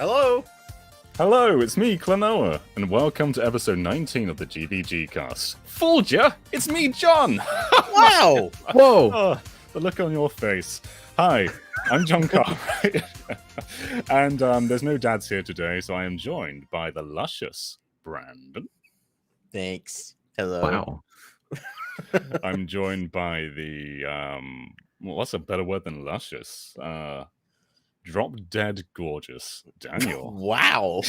Hello! Hello, it's me, Klonoa, and welcome to episode 19 of the GVGCast. Fooled ya! It's me, John! Wow! Whoa! Oh, the look on your face. Hi, I'm John Cartwright, and there's no dads here today, so I am joined by the luscious Brandon. Thanks. Hello. Wow. I'm joined by the, what's a better word than luscious? Drop dead gorgeous Daniel. Wow.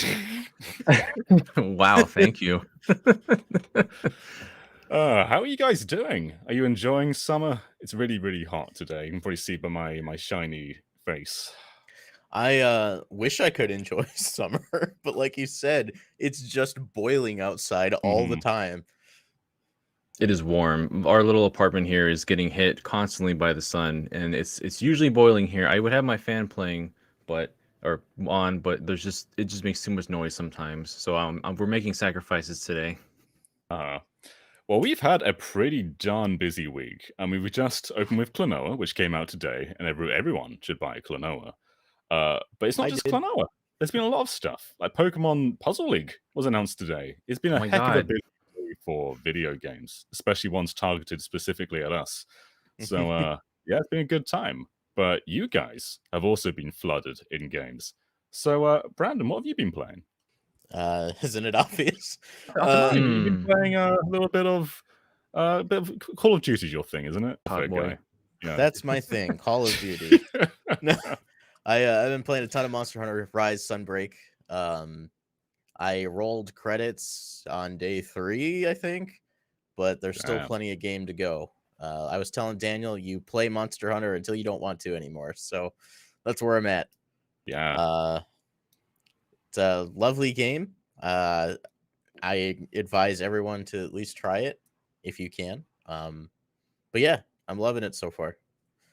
Wow, thank you. How are you guys doing? Are you enjoying summer? It's really, really hot today. You can probably see by my shiny face. I wish I could enjoy summer, but like you said, it's just boiling outside all the time. It is warm. Our little apartment here is getting hit constantly by the sun, and it's usually boiling here. I would have my fan playing, but it just makes too much noise sometimes. So we're making sacrifices today. Well, we've had a pretty darn busy week. I mean, we just opened with Klonoa, which came out today, and everyone should buy Klonoa. But it's not just Klonoa. There's been a lot of stuff. Like Pokemon Puzzle League was announced today. It's been a heck of a busy week for video games, especially ones targeted specifically at us. So, yeah, it's been a good time. But you guys have also been flooded in games. So, Brandon, what have you been playing? Isn't it obvious? You've been playing a little bit of Call of Duty is your thing, isn't it? Hot boy. Yeah. That's my thing, Call of Duty. No, I've been playing a ton of Monster Hunter Rise Sunbreak. I rolled credits on day 3, I think, but there's still plenty of game to go. I was telling Daniel, you play Monster Hunter until you don't want to anymore. So that's where I'm at. Yeah. It's a lovely game. I advise everyone to at least try it if you can. But yeah, I'm loving it so far.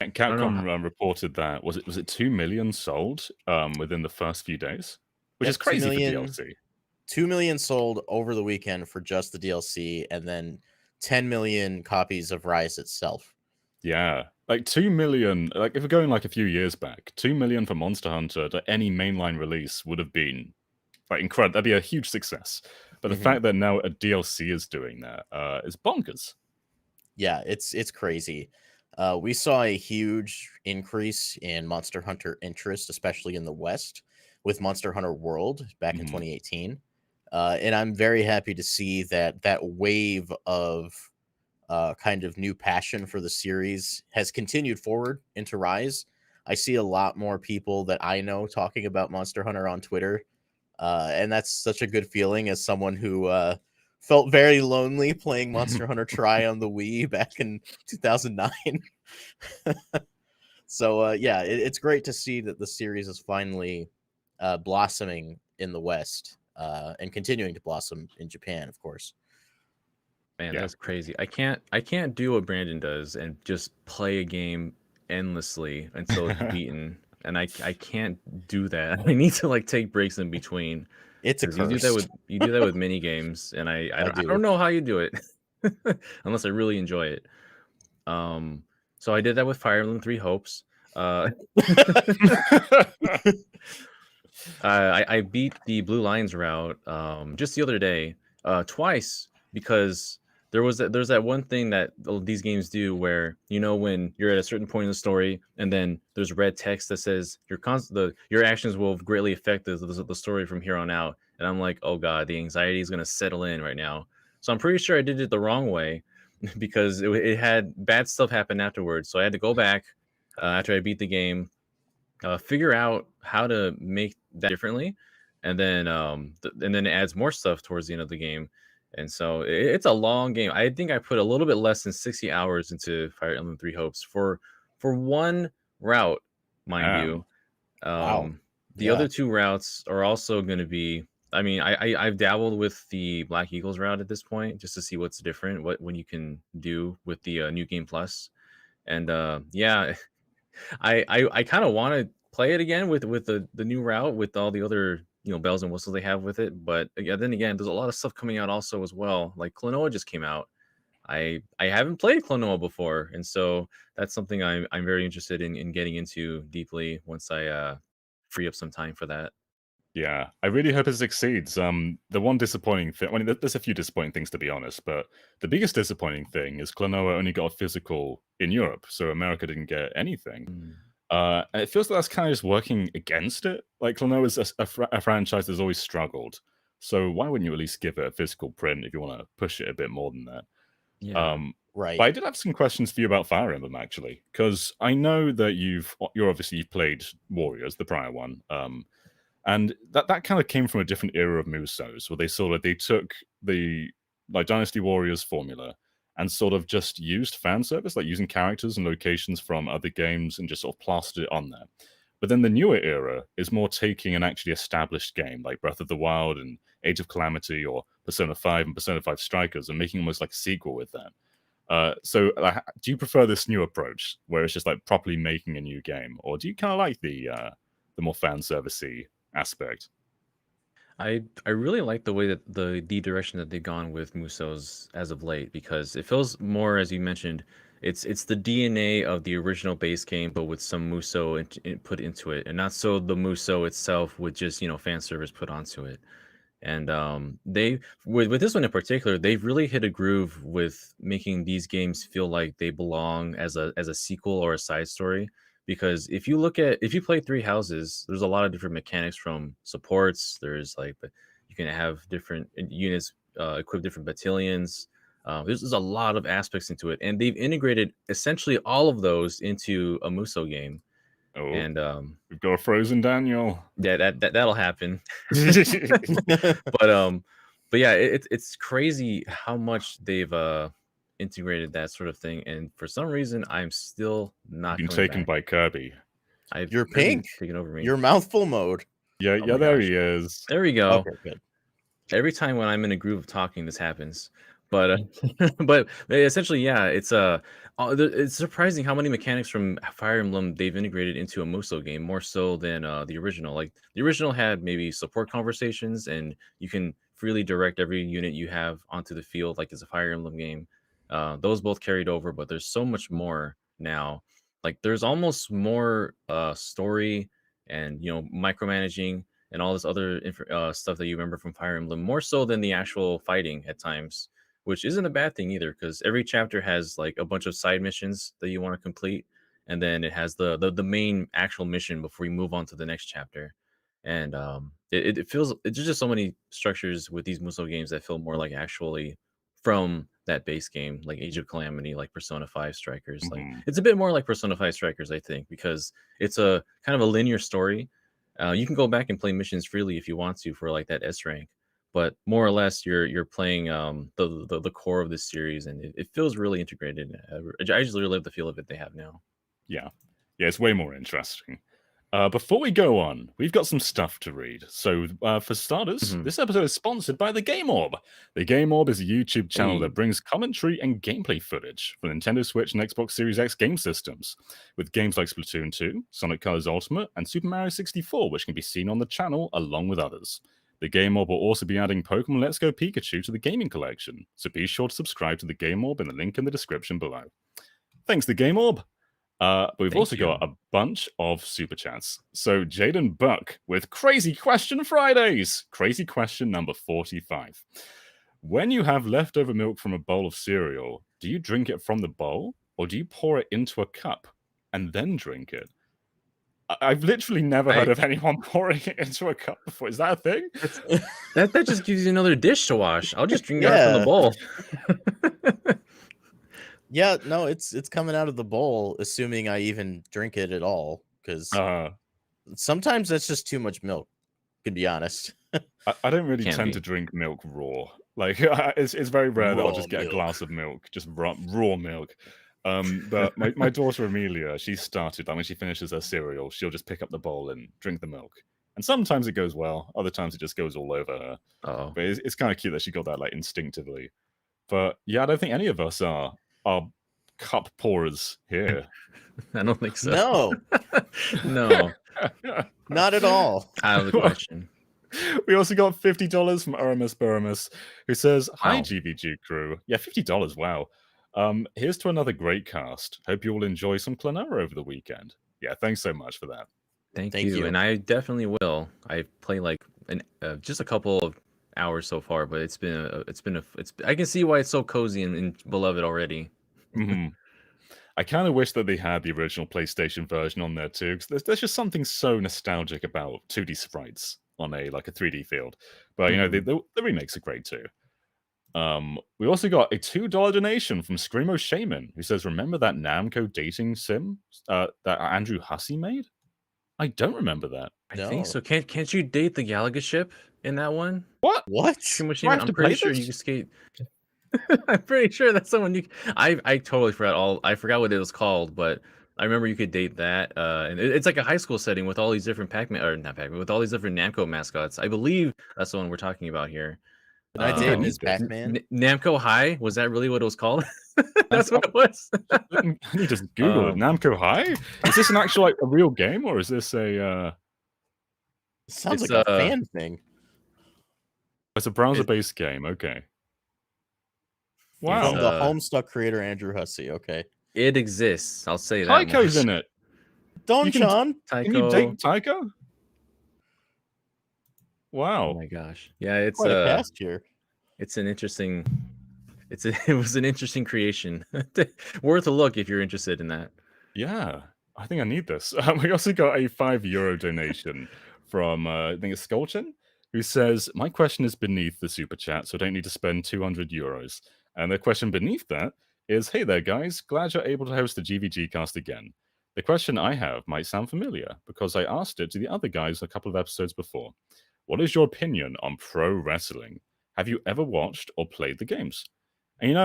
And Capcom reported that was it 2 million sold within the first few days, which is crazy for DLC. 2 million sold over the weekend for just the DLC, and then 10 million copies of Rise itself. Yeah, like 2 million. Like if we're going like a few years back, 2 million for Monster Hunter to any mainline release would have been like incredible. That'd be a huge success. But the fact that now a DLC is doing that is bonkers. Yeah, it's crazy. We saw a huge increase in Monster Hunter interest, especially in the West, with Monster Hunter World back in 2018. And I'm very happy to see that wave of kind of new passion for the series has continued forward into Rise. I see a lot more people that I know talking about Monster Hunter on Twitter. And that's such a good feeling as someone who felt very lonely playing Monster Hunter Tri on the Wii back in 2009. So, yeah, it's great to see that the series is finally blossoming in the West and continuing to blossom in Japan, of course. Man, that's crazy. I can't do what Brandon does and just play a game endlessly until it's beaten. And I can't do that. I need to like take breaks in between. It's a curse. You do that with mini games, and I don't know how you do it unless I really enjoy it. So I did that with Fire Emblem 3 Hopes. I beat the Blue Lions route just the other day twice because there's that one thing that these games do where when you're at a certain point in the story and then there's red text that says your actions will greatly affect the story from here on out, and I'm like, oh god, the anxiety is gonna settle in right now. So I'm pretty sure I did it the wrong way because it had bad stuff happen afterwards. So I had to go back after I beat the game, figure out how to make that differently, and then it adds more stuff towards the end of the game. And so it's a long game. I think I put a little bit less than 60 hours into Fire Emblem 3 Hopes for one route, mind you. The other 2 routes are also going to be. I mean, I've dabbled with the Black Eagles route at this point just to see what's different, when you can do with the New Game Plus, and yeah, I kind of want to play it again with the new route with all the other bells and whistles they have with it. But then again, there's a lot of stuff coming out also as well. Like Klonoa just came out. I haven't played Klonoa before, and so that's something I'm very interested in getting into deeply once I free up some time for that. Yeah, I really hope it succeeds. The one disappointing thing, I mean, there's a few disappointing things to be honest, but the biggest disappointing thing is Klonoa only got a physical in Europe, so America didn't get anything. Mm. And it feels like that's kind of just working against it. Like Klonoa is a franchise that's always struggled, so why wouldn't you at least give it a physical print if you want to push it a bit more than that? Yeah. Right. But I did have some questions for you about Fire Emblem actually, because I know that you've played Warriors, the prior one. And that kind of came from a different era of Musou's, where they took the like Dynasty Warriors formula and sort of just used fan service, like using characters and locations from other games and just sort of plastered it on there. But then the newer era is more taking an actually established game like Breath of the Wild and Age of Calamity or Persona 5 and Persona 5 Strikers and making almost like a sequel with that. So do you prefer this new approach where it's just like properly making a new game, or do you kind of like the more fan servicey aspect? I really like the way that the direction that they've gone with Musou's as of late, because it feels more, as you mentioned, it's the DNA of the original base game, but with some Musou put into it, and not so the Musou itself with just fan service put onto it. And they with this one in particular, they've really hit a groove with making these games feel like they belong as a sequel or a side story. Because if you play Three Houses, there's a lot of different mechanics from supports. There's like, but you can have different units equip different battalions. There's a lot of aspects into it, and they've integrated essentially all of those into a Musou game. Oh, And we've got a frozen Daniel. yeah, that'll happen. But yeah, it's crazy how much they've integrated that sort of thing, and for some reason, I'm still not Been coming taken back. by Kirby. You're pink. Taken over me. You're mouthful mode. Yeah, Oh yeah, my there gosh. he is. There we go. Okay, good. Every time when I'm in a groove of talking, this happens. But but essentially, yeah, it's surprising how many mechanics from Fire Emblem they've integrated into a Musou game, more so than the original. Like the original had maybe support conversations, and you can freely direct every unit you have onto the field, like it's a Fire Emblem game. Those both carried over, but there's so much more now. Like there's almost more story and micromanaging and all this other stuff that you remember from Fire Emblem, more so than the actual fighting at times, which isn't a bad thing either, because every chapter has like a bunch of side missions that you want to complete, and then it has the main actual mission before you move on to the next chapter. And it feels, it's just so many structures with these Musou games that feel more like actually from that base game, like Age of Calamity, like Persona 5 Strikers. Like it's a bit more like Persona 5 Strikers, I think, because it's a kind of a linear story. You can go back and play missions freely if you want to for like that S rank, but more or less you're playing the core of this series, and it feels really integrated. I just really love the feel of it they have now. Yeah, it's way more interesting. Before we go on, we've got some stuff to read. So, for starters, this episode is sponsored by The Game Orb. The Game Orb is a YouTube channel that brings commentary and gameplay footage for Nintendo Switch and Xbox Series X game systems, with games like Splatoon 2, Sonic Colors Ultimate, and Super Mario 64, which can be seen on the channel along with others. The Game Orb will also be adding Pokemon Let's Go Pikachu to the gaming collection, so be sure to subscribe to The Game Orb in the link in the description below. Thanks, The Game Orb! But we've also got a bunch of super chats. So Jaden Buck with Crazy Question Fridays. Crazy question number 45. When you have leftover milk from a bowl of cereal, do you drink it from the bowl or do you pour it into a cup and then drink it? I've literally never heard of anyone pouring it into a cup before. Is that a thing? That just gives you another dish to wash. I'll just drink it out from the bowl. Yeah, no, it's coming out of the bowl, assuming I even drink it at all, because sometimes that's just too much milk, to be honest. I don't really tend to drink milk raw. Like it's very rare that I'll just get a glass of milk, just raw milk. But my daughter Amelia, she started, like when she finishes her cereal, she'll just pick up the bowl and drink the milk. And sometimes it goes well, other times it just goes all over her. But it's kind of cute that she got that like instinctively. But yeah, I don't think any of us are cup pourers here. I don't think so. No. No. Not at all. Out of the question. We also got $50 from Aramis Baramus, who says, "Hi, GVG crew." Yeah, $50. Wow. Here's to another great cast. Hope you all enjoy some Klonoa over the weekend. Yeah, thanks so much for that. Thank Thank you, you. and I definitely will. I play like just a couple of hours so far, but I can see why it's so cozy and beloved already. I kind of wish that they had the original PlayStation version on there too, because there's just something so nostalgic about 2D sprites on a 3D field. But the remakes are great too. We also got a $2 donation from Screamo Shaman, who says, "Remember that Namco dating sim that Andrew Hussey made? I don't remember that. I think so. Can't you date the Galaga ship in that one? What? What? Do I have I'm to pretty play sure this? you can skate. I'm pretty sure that's someone you. I totally forgot I forgot what it was called, but I remember you could date that. And it's like a high school setting with all these different Pac-Man or not Pac-Man with all these different Namco mascots. I believe that's the one we're talking about here. Can I think I date need Ms. this. Pac-Man? Namco High, was that really what it was called? That's what it was. I need to Google it. Namco High? Is this an actual a real game, or is this a? Sounds like a fan thing. It's a browser-based game. Okay. Wow. From the Homestuck creator Andrew Hussey. Okay. It exists. I'll say that. Tycho's in it. Don-chan? Can you date Tycho? Wow. Oh my gosh. Yeah, it's quite a cast here. It's an interesting. It was an interesting creation. Worth a look if you're interested in that. Yeah, I think I need this. We also got a €5 donation from I think it's Skolchen, who says, "My question is beneath the super chat, so I don't need to spend €200." And the question beneath that is, "Hey there, guys. Glad you're able to host the GVGcast again. The question I have might sound familiar because I asked it to the other guys a couple of episodes before. What is your opinion on pro wrestling? Have you ever watched or played the games?" And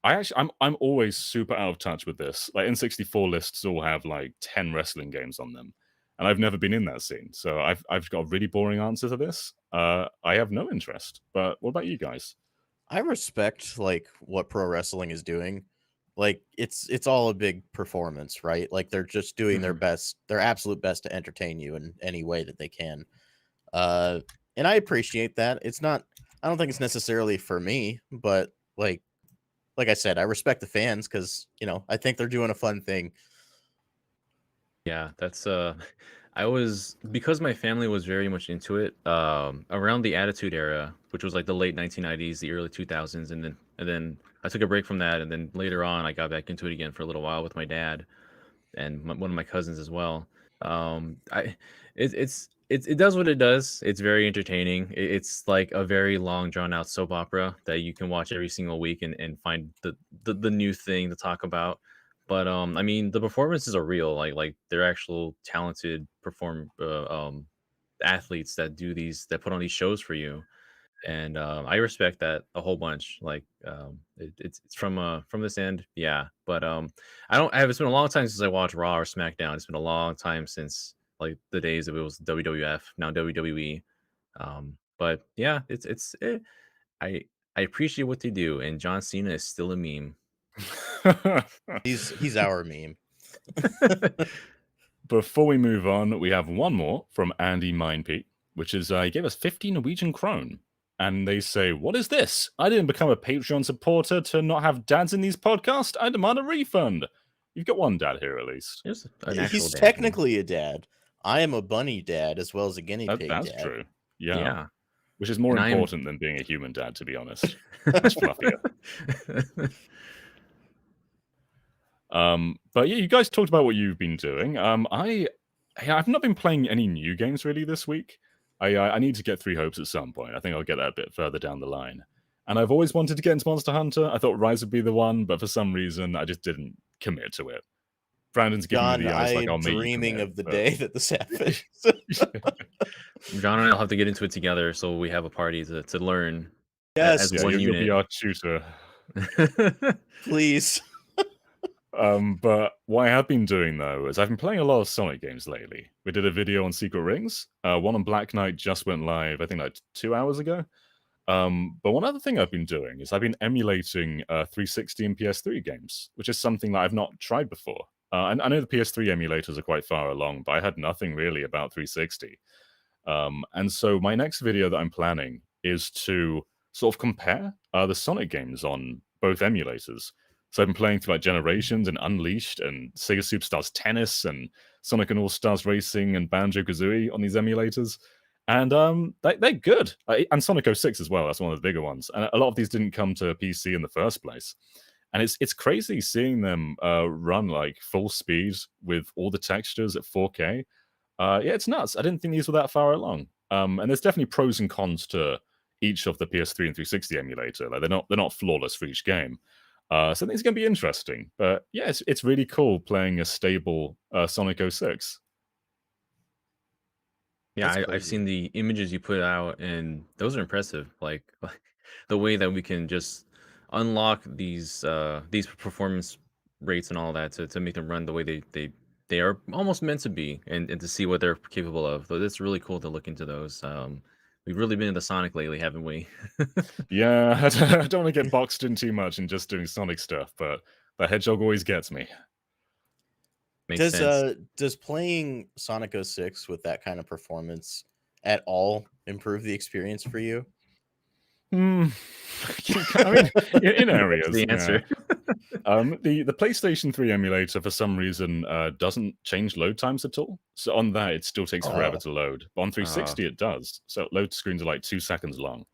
I'm always super out of touch with this. Like N64 lists all have like 10 wrestling games on them, and I've never been in that scene. So I've got a really boring answer to this. I have no interest. But what about you guys? I respect like what pro wrestling is doing. Like it's all a big performance, right? Like they're just doing their best, their absolute best to entertain you in any way that they can. And I appreciate that. I don't think it's necessarily for me, but like I said, I respect the fans because I think they're doing a fun thing. Yeah, that's because my family was very much into it around the Attitude Era, which was like the late 1990s, the early 2000s, and then I took a break from that, and then later on I got back into it again for a little while with my dad and one of my cousins as well. It does what it does. It's very entertaining. It's like a very long drawn out soap opera that you can watch every single week and find the new thing to talk about. But I mean, the performances are real. Like they're actual talented athletes that put on these shows for you, and I respect that a whole bunch. Like it's from this end, yeah. But I don't. It's been a long time since I watched Raw or SmackDown. It's been a long time since like the days of it was WWF, now WWE. But yeah, I appreciate what they do, and John Cena is still a meme. He's our meme. Before we move on, we have one more from Andy Mindpeak, which is he gave us 50 Norwegian krone. And they say, "What is this? I didn't become a Patreon supporter to not have dads in these podcasts. I demand a refund." You've got one dad here, at least. He's technically a dad. I am a bunny dad as well as a guinea pig that's dad. That's true. Yeah. Which is more important than being a human dad, to be honest. That's fluffier. But yeah, you guys talked about what you've been doing. I've not been playing any new games really this week. I need to get 3 Hopes at some point. I think I'll get that a bit further down the line. And I've always wanted to get into Monster Hunter. I thought Rise would be the one, but for some reason, I just didn't commit to it. Brandon's giving me the eyes like, "I'll make you dreaming commit," of the day that this happens. John and I'll have to get into it together, so we have a party to learn. Yes, as one unit. You'll be our tutor. Please. But what I have been doing, though, is I've been playing a lot of Sonic games lately. We did a video on Secret Rings. One on Black Knight just went live, I think, like 2 hours ago. But one other thing I've been doing is I've been emulating 360 and PS3 games, which is something that I've not tried before. And I know the PS3 emulators are quite far along, but I had nothing really about 360. And so my next video that I'm planning is to sort of compare the Sonic games on both emulators. So I've been playing through like Generations and Unleashed and Sega Superstars Tennis and Sonic and All Stars Racing and Banjo-Kazooie on these emulators. And they're good. And Sonic 06 as well, that's one of the bigger ones. And a lot of these didn't come to PC in the first place. And it's crazy seeing them run like full speed with all the textures at 4K. Yeah, it's nuts. I didn't think these were that far along. And there's definitely pros and cons to each of the PS3 and 360 emulator. Like they're not flawless for each game. So I think it's going to be interesting. But yeah, it's really cool playing a stable Sonic 06. Yeah, I've seen the images you put out, and those are impressive. Like the way that we can just unlock these performance rates and all that to make them run the way they are almost meant to be, and to see what they're capable of. So it's really cool to look into those. We've really been into Sonic lately, haven't we? Yeah, I don't want to get boxed in too much and just doing Sonic stuff, but the Hedgehog always gets me. Makes sense. Does playing Sonic 06 with that kind of performance at all improve the experience for you? I mean, in areas. The answer. The PlayStation 3 emulator, for some reason, doesn't change load times at all. So on that, it still takes forever to load. But on 360, it does. So load screens are like 2 seconds long.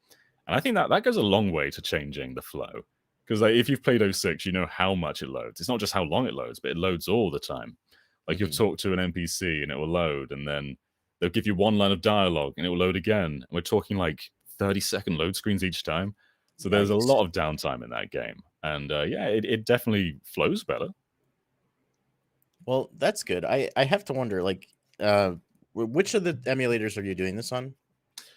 And I think that goes a long way to changing the flow. Because like, if you've played 06, you know how much it loads. It's not just how long it loads, but it loads all the time. Like you'll talk to an NPC and it will load, and then they'll give you one line of dialogue and it will load again. And we're talking like 30-second load screens each time. So there's a lot of downtime in that game. And yeah, it definitely flows better. Well, that's good. I have to wonder, like, which of the emulators are you doing this on?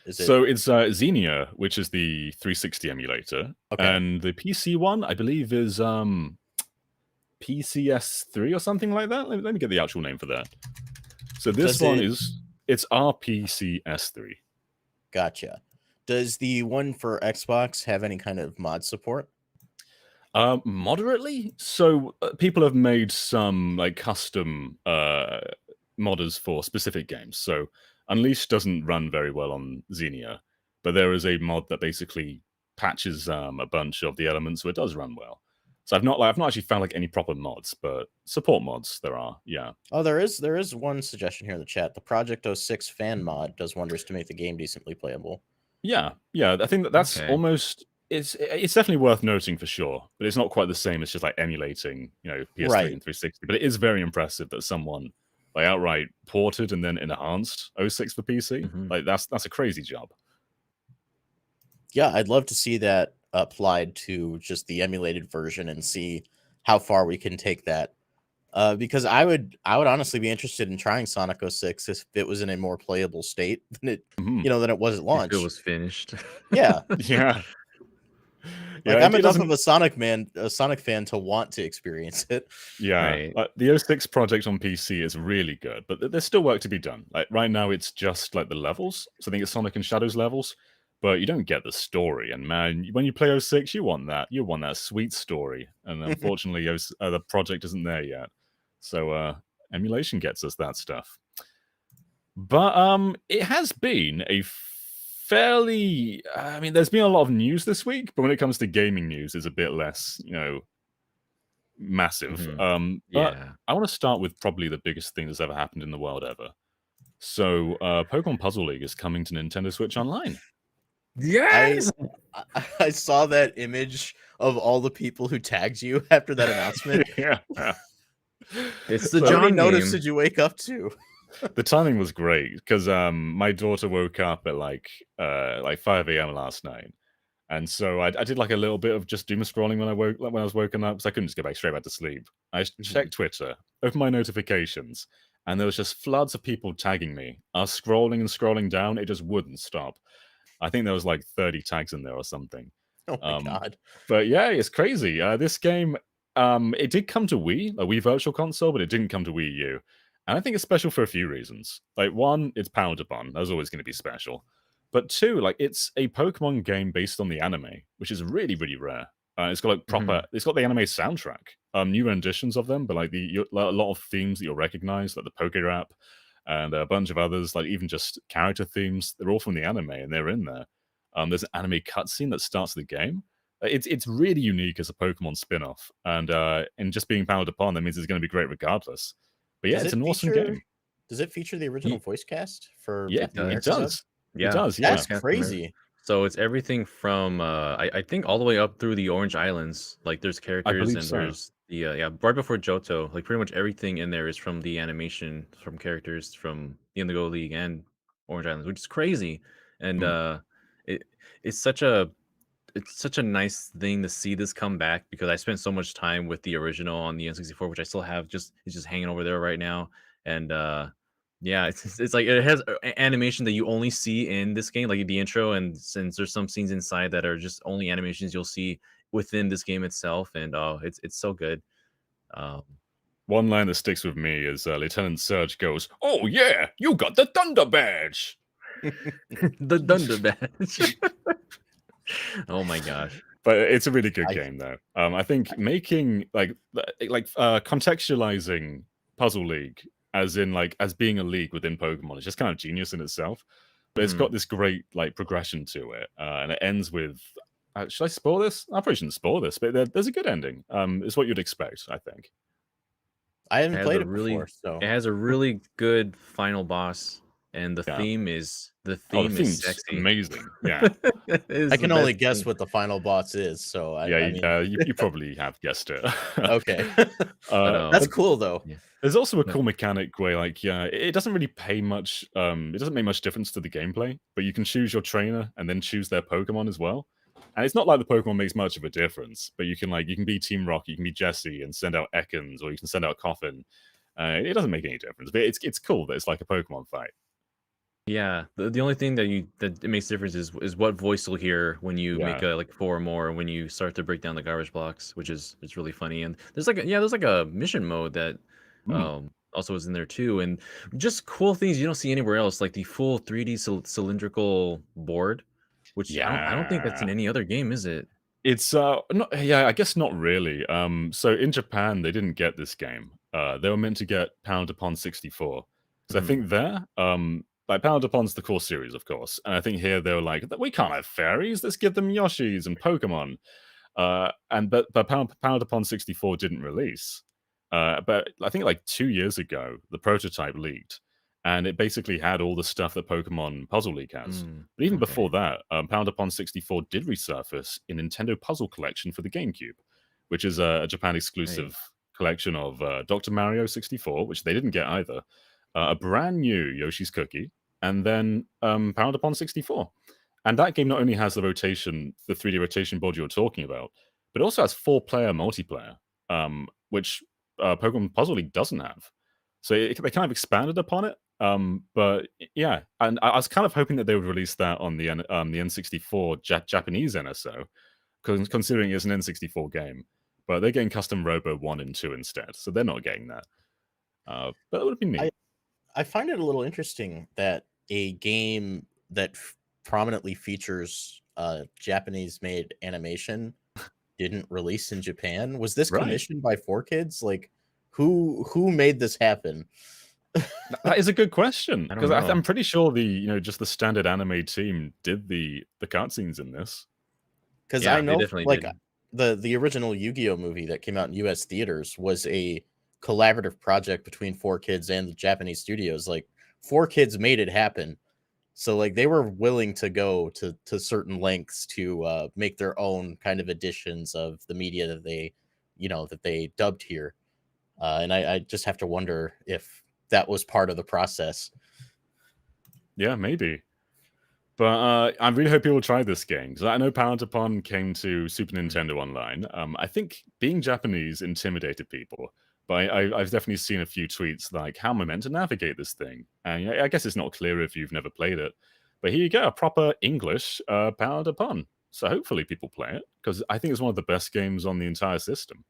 So it's Xenia, which is the 360 emulator. Okay. And the PC one, I believe, is PCS3 or something like that. Let me get the actual name for that. So this it's RPCS3. Gotcha. Does the one for Xbox have any kind of mod support? Moderately. So people have made some like custom modders for specific games. So Unleashed doesn't run very well on Xenia, but there is a mod that basically patches a bunch of the elements so it does run well. So I've not actually found like any proper mods, but support mods there are. Yeah. Oh, there is one suggestion here in the chat. The Project 06 fan mod does wonders to make the game decently playable. Yeah. I think that's almost it's definitely worth noting for sure, but it's not quite the same. It's just like emulating, PS3 and 360. But it is very impressive that someone like outright ported and then enhanced 06 for PC. Like that's a crazy job. Yeah, I'd love to see that applied to just the emulated version and see how far we can take that. Because I would honestly be interested in trying Sonic 06 if it was in a more playable state than it than it was at launch. If it was finished. Yeah. Yeah. Like I'm enough of a Sonic fan to want to experience it. Yeah, right. The 06 project on PC is really good, but there's still work to be done. Like right now, it's just like the levels. So I think it's Sonic and Shadows levels, but you don't get the story. And man, when you play 06, you want that sweet story. And unfortunately, the project isn't there yet. So emulation gets us that stuff. But it has been a fairly, there's been a lot of news this week, but when it comes to gaming news, it's a bit less, massive. But I want to start with probably the biggest thing that's ever happened in the world ever. So, Pokemon Puzzle League is coming to Nintendo Switch Online. Yes! I saw that image of all the people who tagged you after that announcement. Yeah. It's the John game. Notice did you wake up to? The timing was great because my daughter woke up at like 5 a.m. last night, and so I did like a little bit of just doom scrolling when I was woken up because I couldn't just go straight back to sleep. I checked Twitter, opened my notifications, and there was just floods of people tagging me. I was scrolling and scrolling down; it just wouldn't stop. I think there was like 30 tags in there or something. Oh my god! But yeah, it's crazy. This game, it did come to Wii, a Wii Virtual Console, but it didn't come to Wii U. And I think it's special for a few reasons. Like, one, it's powered upon. That was always going to be special. But two, like, it's a Pokemon game based on the anime, which is really, really rare. It's got like proper, it's got the anime soundtrack, new renditions of them, but like a lot of themes that you'll recognize, like the Poke Rap and a bunch of others, like even just character themes. They're all from the anime and they're in there. There's an anime cutscene that starts the game. It's really unique as a Pokemon spin-off, and just being powered upon, that means it's going to be great regardless. But yeah, Does it's it an awesome feature? game. Does it feature the original voice cast for Yeah, the does. it American dub? does. It Yeah, does. Yeah. That's crazy. So it's everything from I think all the way up through the Orange Islands. Like there's I characters believe and so. there's the right before Johto. Like pretty much everything in there is from the animation from characters from the Indigo League and Orange Islands, which is crazy. And it it's such a it's such a nice thing to see this come back because I spent so much time with the original on the N64, which I still have. It's just hanging over there right now, and yeah, it's like it has animation that you only see in this game, like the intro, and since there's some scenes inside that are just only animations you'll see within this game itself, and it's so good. Um, One line that sticks with me is Lieutenant Surge goes, "Oh yeah, you got the Thunder Badge." the Thunder Badge. Oh my gosh. But it's a really good I- game, though. I think making contextualizing Puzzle League as in as being a league within Pokemon is just kind of genius in itself. But it's got this great progression to it, and it ends with. Should I spoil this? I probably shouldn't spoil this, but there's a good ending. It's what you'd expect, I think. I haven't has played a it really before, so it has a really good final boss, and the Yeah. theme is Oh, the is theme's sexy. amazing. Yeah, It is I the can only best guess theme. what the final boss is. So I mean, you probably have guessed it. okay, But, that's cool though. yeah. There's also a No. cool mechanic where, it doesn't really pay much. It doesn't make much difference to the gameplay, but you can choose your trainer and then choose their Pokemon as well. And it's not like the Pokemon makes much of a difference, but you can be Team Rock, you can be Jesse and send out Ekans, or you can send out Coffin. It doesn't make any difference, but it's cool that it's like a Pokemon fight. Yeah, the only thing that it makes difference is what voice you'll hear when you make Yeah. a 4 or more when you start to break down the garbage blocks, which is it's really funny. And there's like a mission mode that also is in there too, and just cool things you don't see anywhere else, like the full 3D cylindrical board, which I don't think that's in Yeah. any other game, is it? It's I guess not really. So in Japan they didn't get this game. They were meant to get Pound Upon 64. Because I think there, Pound Upon's the core series, of course. And I think here they were like, we can't have fairies, let's give them Yoshis and Pokemon. But Pound Upon 64 didn't release. But I think 2 years ago, the prototype leaked. And it basically had all the stuff that Pokemon Puzzle League has. But even before that, Pound Upon 64 did resurface in Nintendo Puzzle Collection for the GameCube, which is a Japan exclusive collection of Dr. Mario 64, which they didn't get either, a brand new Yoshi's Cookie, and then Pound Upon 64. And that game not only has the 3D rotation board you were talking about, but also has 4-player multiplayer, which Pokemon Puzzle League doesn't have. So they kind of expanded upon it. But yeah, and I was kind of hoping that they would release that on the N64 Japanese NSO, considering it's an N64 game. But they're getting Custom Robo 1 and 2 instead, so they're not getting that. But that would be neat. I find it a little interesting that a game that prominently features Japanese-made animation didn't release in Japan. Was this commissioned by 4Kids? Like, who made this happen? That is a good question, because I don't know. I'm pretty sure just the standard anime team did the cutscenes in this. Because Yeah, I know, they definitely did. the original Yu-Gi-Oh movie that came out in U.S. theaters was a collaborative project between 4Kids and the Japanese studios. Like, 4Kids made it happen, so like they were willing to go to certain lengths to make their own kind of editions of the media that they dubbed here. And I just have to wonder if that was part of the process. Yeah, maybe. But I really hope people try this game, because I know Pound Upon came to Super Nintendo Online. I think being Japanese intimidated people, but I've definitely seen a few tweets like, how am I meant to navigate this thing? And I guess it's not clear if you've never played it. But here you go, a proper English Pound Upon. So hopefully people play it, because I think it's one of the best games on the entire system.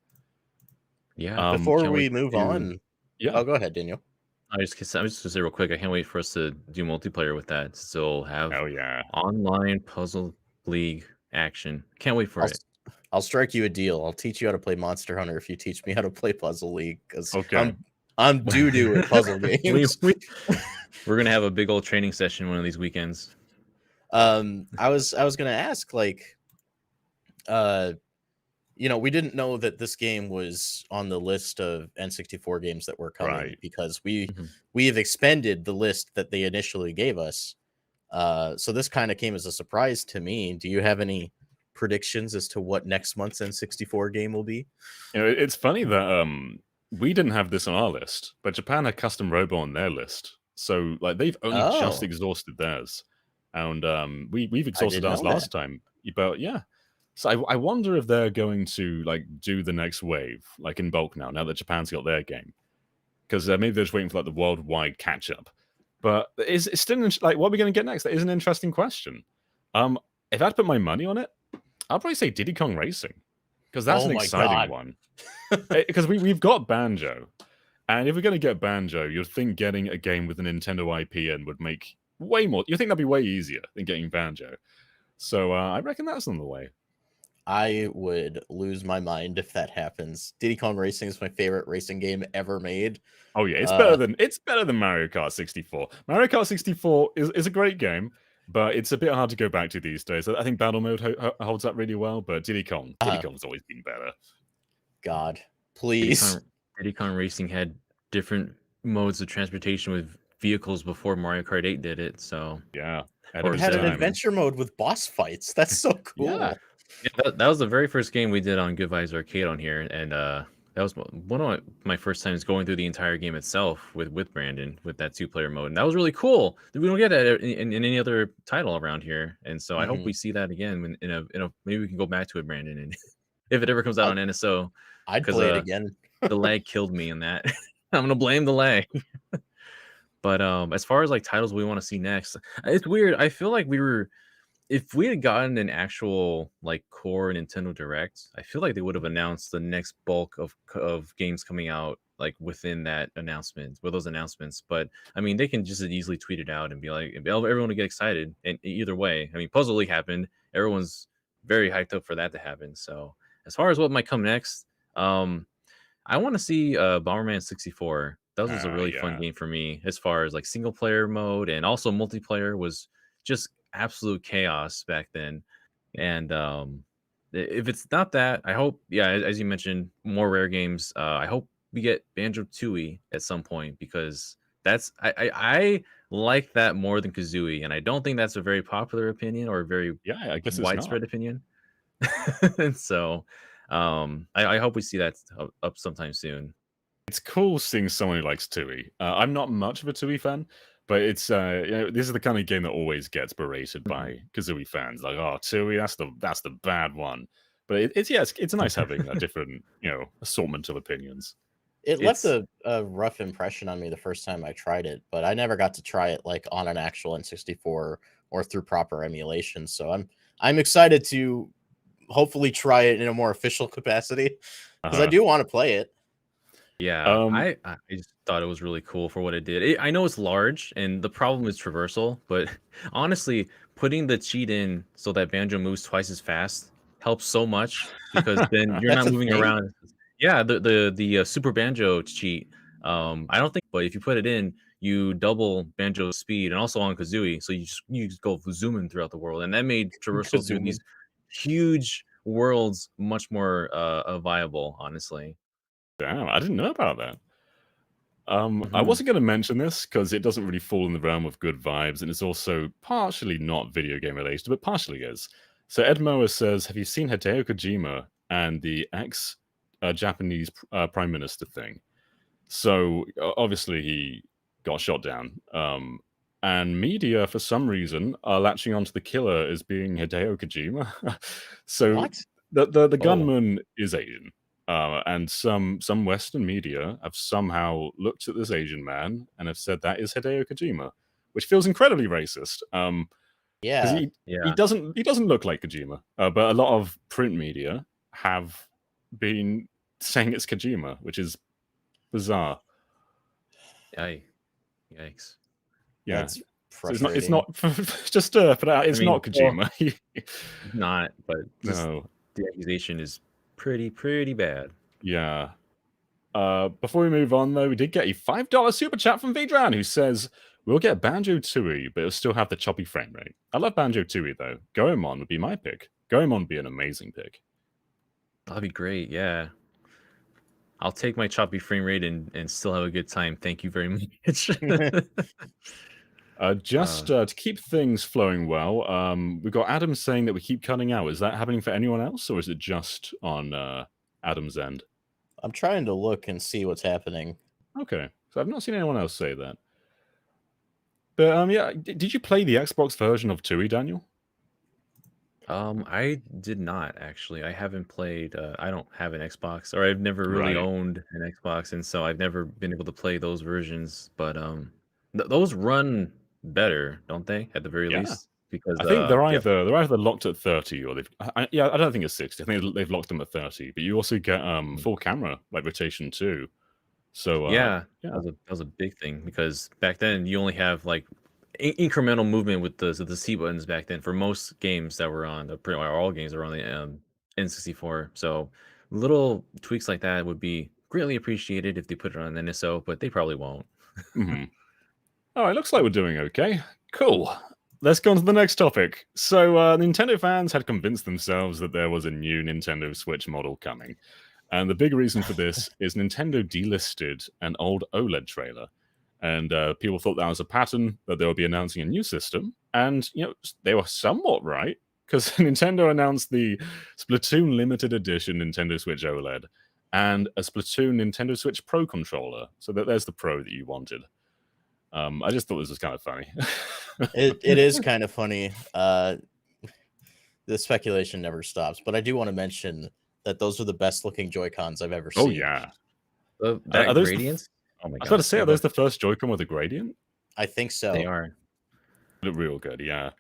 Yeah. Before we move on, yeah. go ahead, Daniel. I'm just gonna say real quick, I can't wait for us to do multiplayer with that. So have online Puzzle League action. Can't wait for it. I'll strike you a deal. I'll teach you how to play Monster Hunter if you teach me how to play Puzzle League, because I'm doo-doo at puzzle games. We're gonna have a big old training session one of these weekends. I was gonna ask, like, we didn't know that this game was on the list of N64 games that were coming Right. because we have expended the list that they initially gave us. So this kind of came as a surprise to me. Do you have any predictions as to what next month's N64 game will be? It's funny that we didn't have this on our list, but Japan had Custom Robo on their list. So like they've only just exhausted theirs, and we've exhausted ours last time. But yeah, so I wonder if they're going to like do the next wave like in bulk now that Japan's got their game, because maybe they're just waiting for like the worldwide catch up. But it's still like what are we going to get next? That is an interesting question. If I had to put my money on it, I'll probably say Diddy Kong Racing, because that's an exciting one. Because we've got Banjo, and if we're going to get Banjo, you'd think getting a game with a Nintendo IP in would make way more. You think that'd be way easier than getting Banjo. So I reckon that's on the way. I would lose my mind if that happens. Diddy Kong Racing is my favorite racing game ever made. Oh yeah, it's better than Mario Kart 64. Mario Kart 64 is a great game, but it's a bit hard to go back to these days. I think battle mode holds up really well, but Diddy Kong's always been better. God, please. Diddy Kong Racing had different modes of transportation with vehicles before Mario Kart 8 did it. So yeah, it had an adventure mode with boss fights. That's so cool. Yeah, that was the very first game we did on Good Vibes Arcade on here, and that was one of my first times going through the entire game itself with Brandon with that 2-player mode, and that was really cool. We don't get that in any other title around here, and so I hope we see that again in a maybe we can go back to it, Brandon, and if it ever comes out on NSO. I'd play it again. The lag killed me in that. I'm gonna blame the lag. But as far as like titles we want to see next, it's weird. I feel like if we had gotten an actual like core Nintendo Direct, I feel like they would have announced the next bulk of games coming out like within that announcement, with those announcements. But I mean, they can just as easily tweet it out and be like, everyone will get excited. And either way, I mean, Puzzle League happened. Everyone's very hyped up for that to happen. So as far as what might come next, I want to see Bomberman 64. That was a really fun game for me, as far as like single player mode, and also multiplayer was just absolute chaos back then. And if it's not that, I hope, as you mentioned, more rare games. I hope we get Banjo-Tooie at some point, because that's I like that more than Kazooie, and I don't think that's a very popular opinion or a very I guess widespread opinion. And so I hope we see that up sometime soon. It's cool seeing someone who likes Tooie. I'm not much of a Tooie fan, but it's this is the kind of game that always gets berated by Kazooie fans. Like, oh, Tooie, that's the bad one. But it's nice having a different assortment of opinions. It left a rough impression on me the first time I tried it, but I never got to try it like on an actual N64 or through proper emulation. So I'm excited to hopefully try it in a more official capacity, because I do want to play it. Yeah, I just thought it was really cool for what it did. I know it's large, and the problem is traversal, but honestly, putting the cheat in so that Banjo moves twice as fast helps so much, because then you're not moving around. Yeah, the Super Banjo cheat. I don't think, but if you put it in, you double Banjo's speed, and also on Kazooie, so you just go zooming throughout the world, and that made traversal through these huge worlds much more viable, honestly. Damn, I didn't know about that. I wasn't going to mention this because it doesn't really fall in the realm of good vibes, and it's also partially not video game related, but partially is. So Ed Moa says, have you seen Hideo Kojima and the ex-Japanese prime minister thing? So obviously he got shot down, and media for some reason are latching onto the killer as being Hideo Kojima. So what? The gunman is Asian. And some Western media have somehow looked at this Asian man and have said that is Hideo Kojima, which feels incredibly racist. Because he doesn't look like Kojima, but a lot of print media have been saying it's Kojima, which is bizarre. Yikes! Yeah, That's frustrating. It's not just put out. It's not Kojima. Not, but no. The accusation is pretty bad. Yeah. Before we move on, though, we did get a $5 super chat from Vidran, who says, we'll get Banjo-Tooie, but it'll still have the choppy frame rate. I love Banjo-Tooie, though. Goemon would be my pick. Goemon would be an amazing pick. That'd be great. Yeah. I'll take my choppy frame rate and still have a good time. Thank you very much. To keep things flowing well, we've got Adam saying that we keep cutting out. Is that happening for anyone else, or is it just on Adam's end? I'm trying to look and see what's happening. Okay, so I've not seen anyone else say that. But yeah, did you play the Xbox version of Tui, Daniel? I did not actually. I haven't played. I don't have an Xbox, or I've never really Right. owned an Xbox, and so I've never been able to play those versions. But those run better, don't they? At the very Yeah. least, because I think they're yeah. either locked at 30 or they've. I don't think it's 60. I think they've locked them at 30. But you also get full camera like rotation too. So Yeah, yeah. that was a big thing because back then you only have like incremental movement with the C buttons back then for most games that were on pretty much all games that were on the N64. So little tweaks like that would be greatly appreciated if they put it on an NSO, but they probably won't. All right, looks like we're doing okay. Cool. Let's go on to the next topic. So Nintendo fans had convinced themselves that there was a new Nintendo Switch model coming. And the big reason for this is Nintendo delisted an old OLED trailer. And people thought that was a pattern, that they would be announcing a new system. And, they were somewhat right, because Nintendo announced the Splatoon Limited Edition Nintendo Switch OLED and a Splatoon Nintendo Switch Pro controller. So there's the Pro that you wanted. I just thought this was kind of funny. It is kind of funny. The speculation never stops, but I do want to mention that those are the best looking Joy-Cons I've ever seen. Oh, yeah. That Are those gradients? Oh my god. I was about to say, are those the first Joy-Con with a gradient? I think so. They are. They look real good, yeah.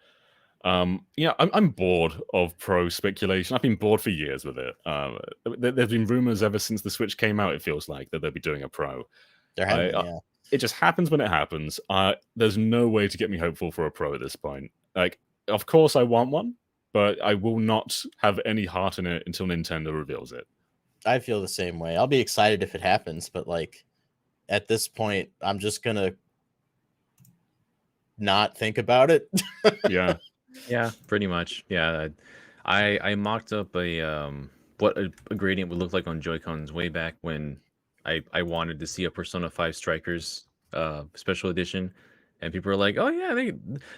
I'm bored of Pro speculation. I've been bored for years with it. There's been rumors ever since the Switch came out, it feels like, that they'll be doing a Pro. There have been, yeah. It just happens when it happens. There's no way to get me hopeful for a Pro at this point. Like, of course I want one, but I will not have any heart in it until Nintendo reveals it. I feel the same way. I'll be excited if it happens, but like at this point, I'm just gonna not think about it. Yeah. Yeah, pretty much. Yeah, I mocked up what a gradient would look like on Joy-Cons way back when I wanted to see a Persona 5 Strikers special edition, and people were like, "Oh yeah,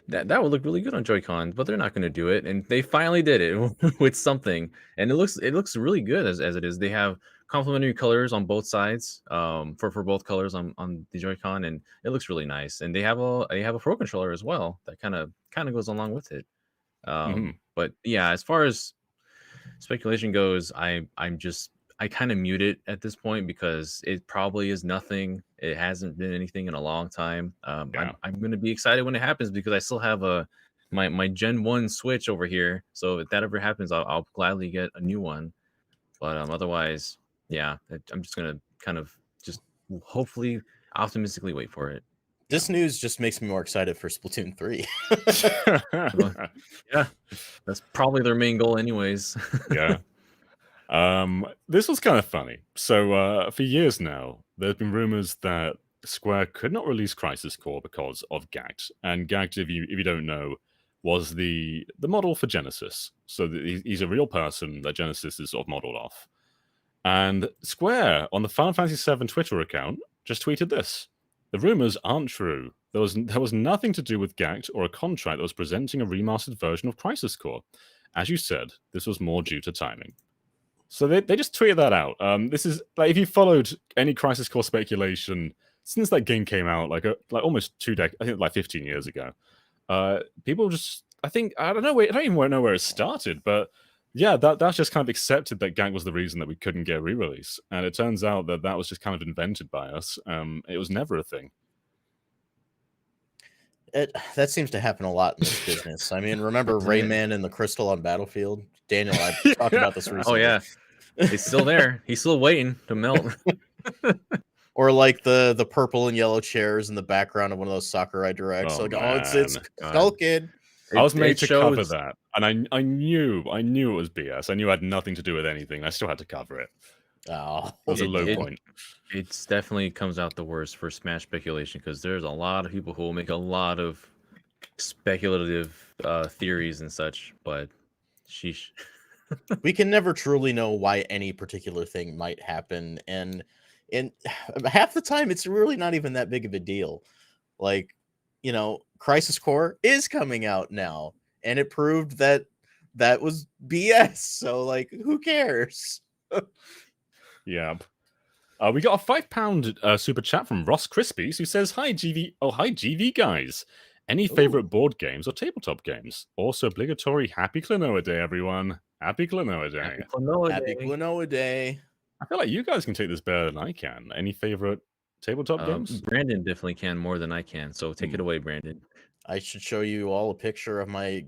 that would look really good on Joy-Cons," but they're not going to do it, and they finally did it with something, and it looks really good as it is. They have complementary colors on both sides for both colors on the Joy-Con, and it looks really nice. And they have a Pro controller as well that kind of goes along with it. But yeah, as far as speculation goes, I kind of mute it at this point because it probably is nothing. It hasn't been anything in a long time. Yeah. I'm going to be excited when it happens because I still have my Gen 1 Switch over here. So if that ever happens, I'll gladly get a new one. But otherwise, yeah, I'm just gonna kind of just hopefully optimistically wait for it. This news just makes me more excited for Splatoon 3. Yeah, that's probably their main goal anyways. Yeah. This was kind of funny. So for years now, there's been rumors that Square could not release Crisis Core because of Gact. And Gact, if you don't know, was the model for Genesis. So he's a real person that Genesis is sort of modeled off. And Square, on the Final Fantasy VII Twitter account, just tweeted this. The rumors aren't true. There was nothing to do with Gact or a contract that was presenting a remastered version of Crisis Core. As you said, this was more due to timing. So they just tweeted that out. This is like if you followed any Crisis Core speculation since that game came out, like almost 2 decades, I think like 15 years ago. People just, I don't even know where it started, but yeah, that's just kind of accepted that Gact was the reason that we couldn't get a re-release, and it turns out that was just kind of invented by us. It was never a thing. That seems to happen a lot in this business. I mean, remember Rayman and the Crystal on Battlefield? Daniel, I talked about this recently. Oh yeah, he's still there. He's still waiting to melt. Or like the purple and yellow chairs in the background of one of those Sakurai directs. It's Skull Kid. I was made to cover that, and I knew it was BS. I knew it had nothing to do with anything. I still had to cover it. Oh, it was a low point. It definitely comes out the worst for Smash speculation because there's a lot of people who will make a lot of speculative theories and such. But sheesh. We can never truly know why any particular thing might happen, and half the time it's really not even that big of a deal. Like, Crisis Core is coming out now, and it proved that that was BS. So, like, who cares? Yeah. We got a £5 super chat from Ross Crispies, who says, "Hi GV, hi GV guys. Any favorite board games or tabletop games? Also obligatory Happy Klonoa Day, everyone. Happy Klonoa Day. Happy Klonoa Happy Day. Klonoa Day. I feel like you guys can take this better than I can. Any favorite tabletop games? Brandon definitely can more than I can, so take it away, Brandon. I should show you all a picture of my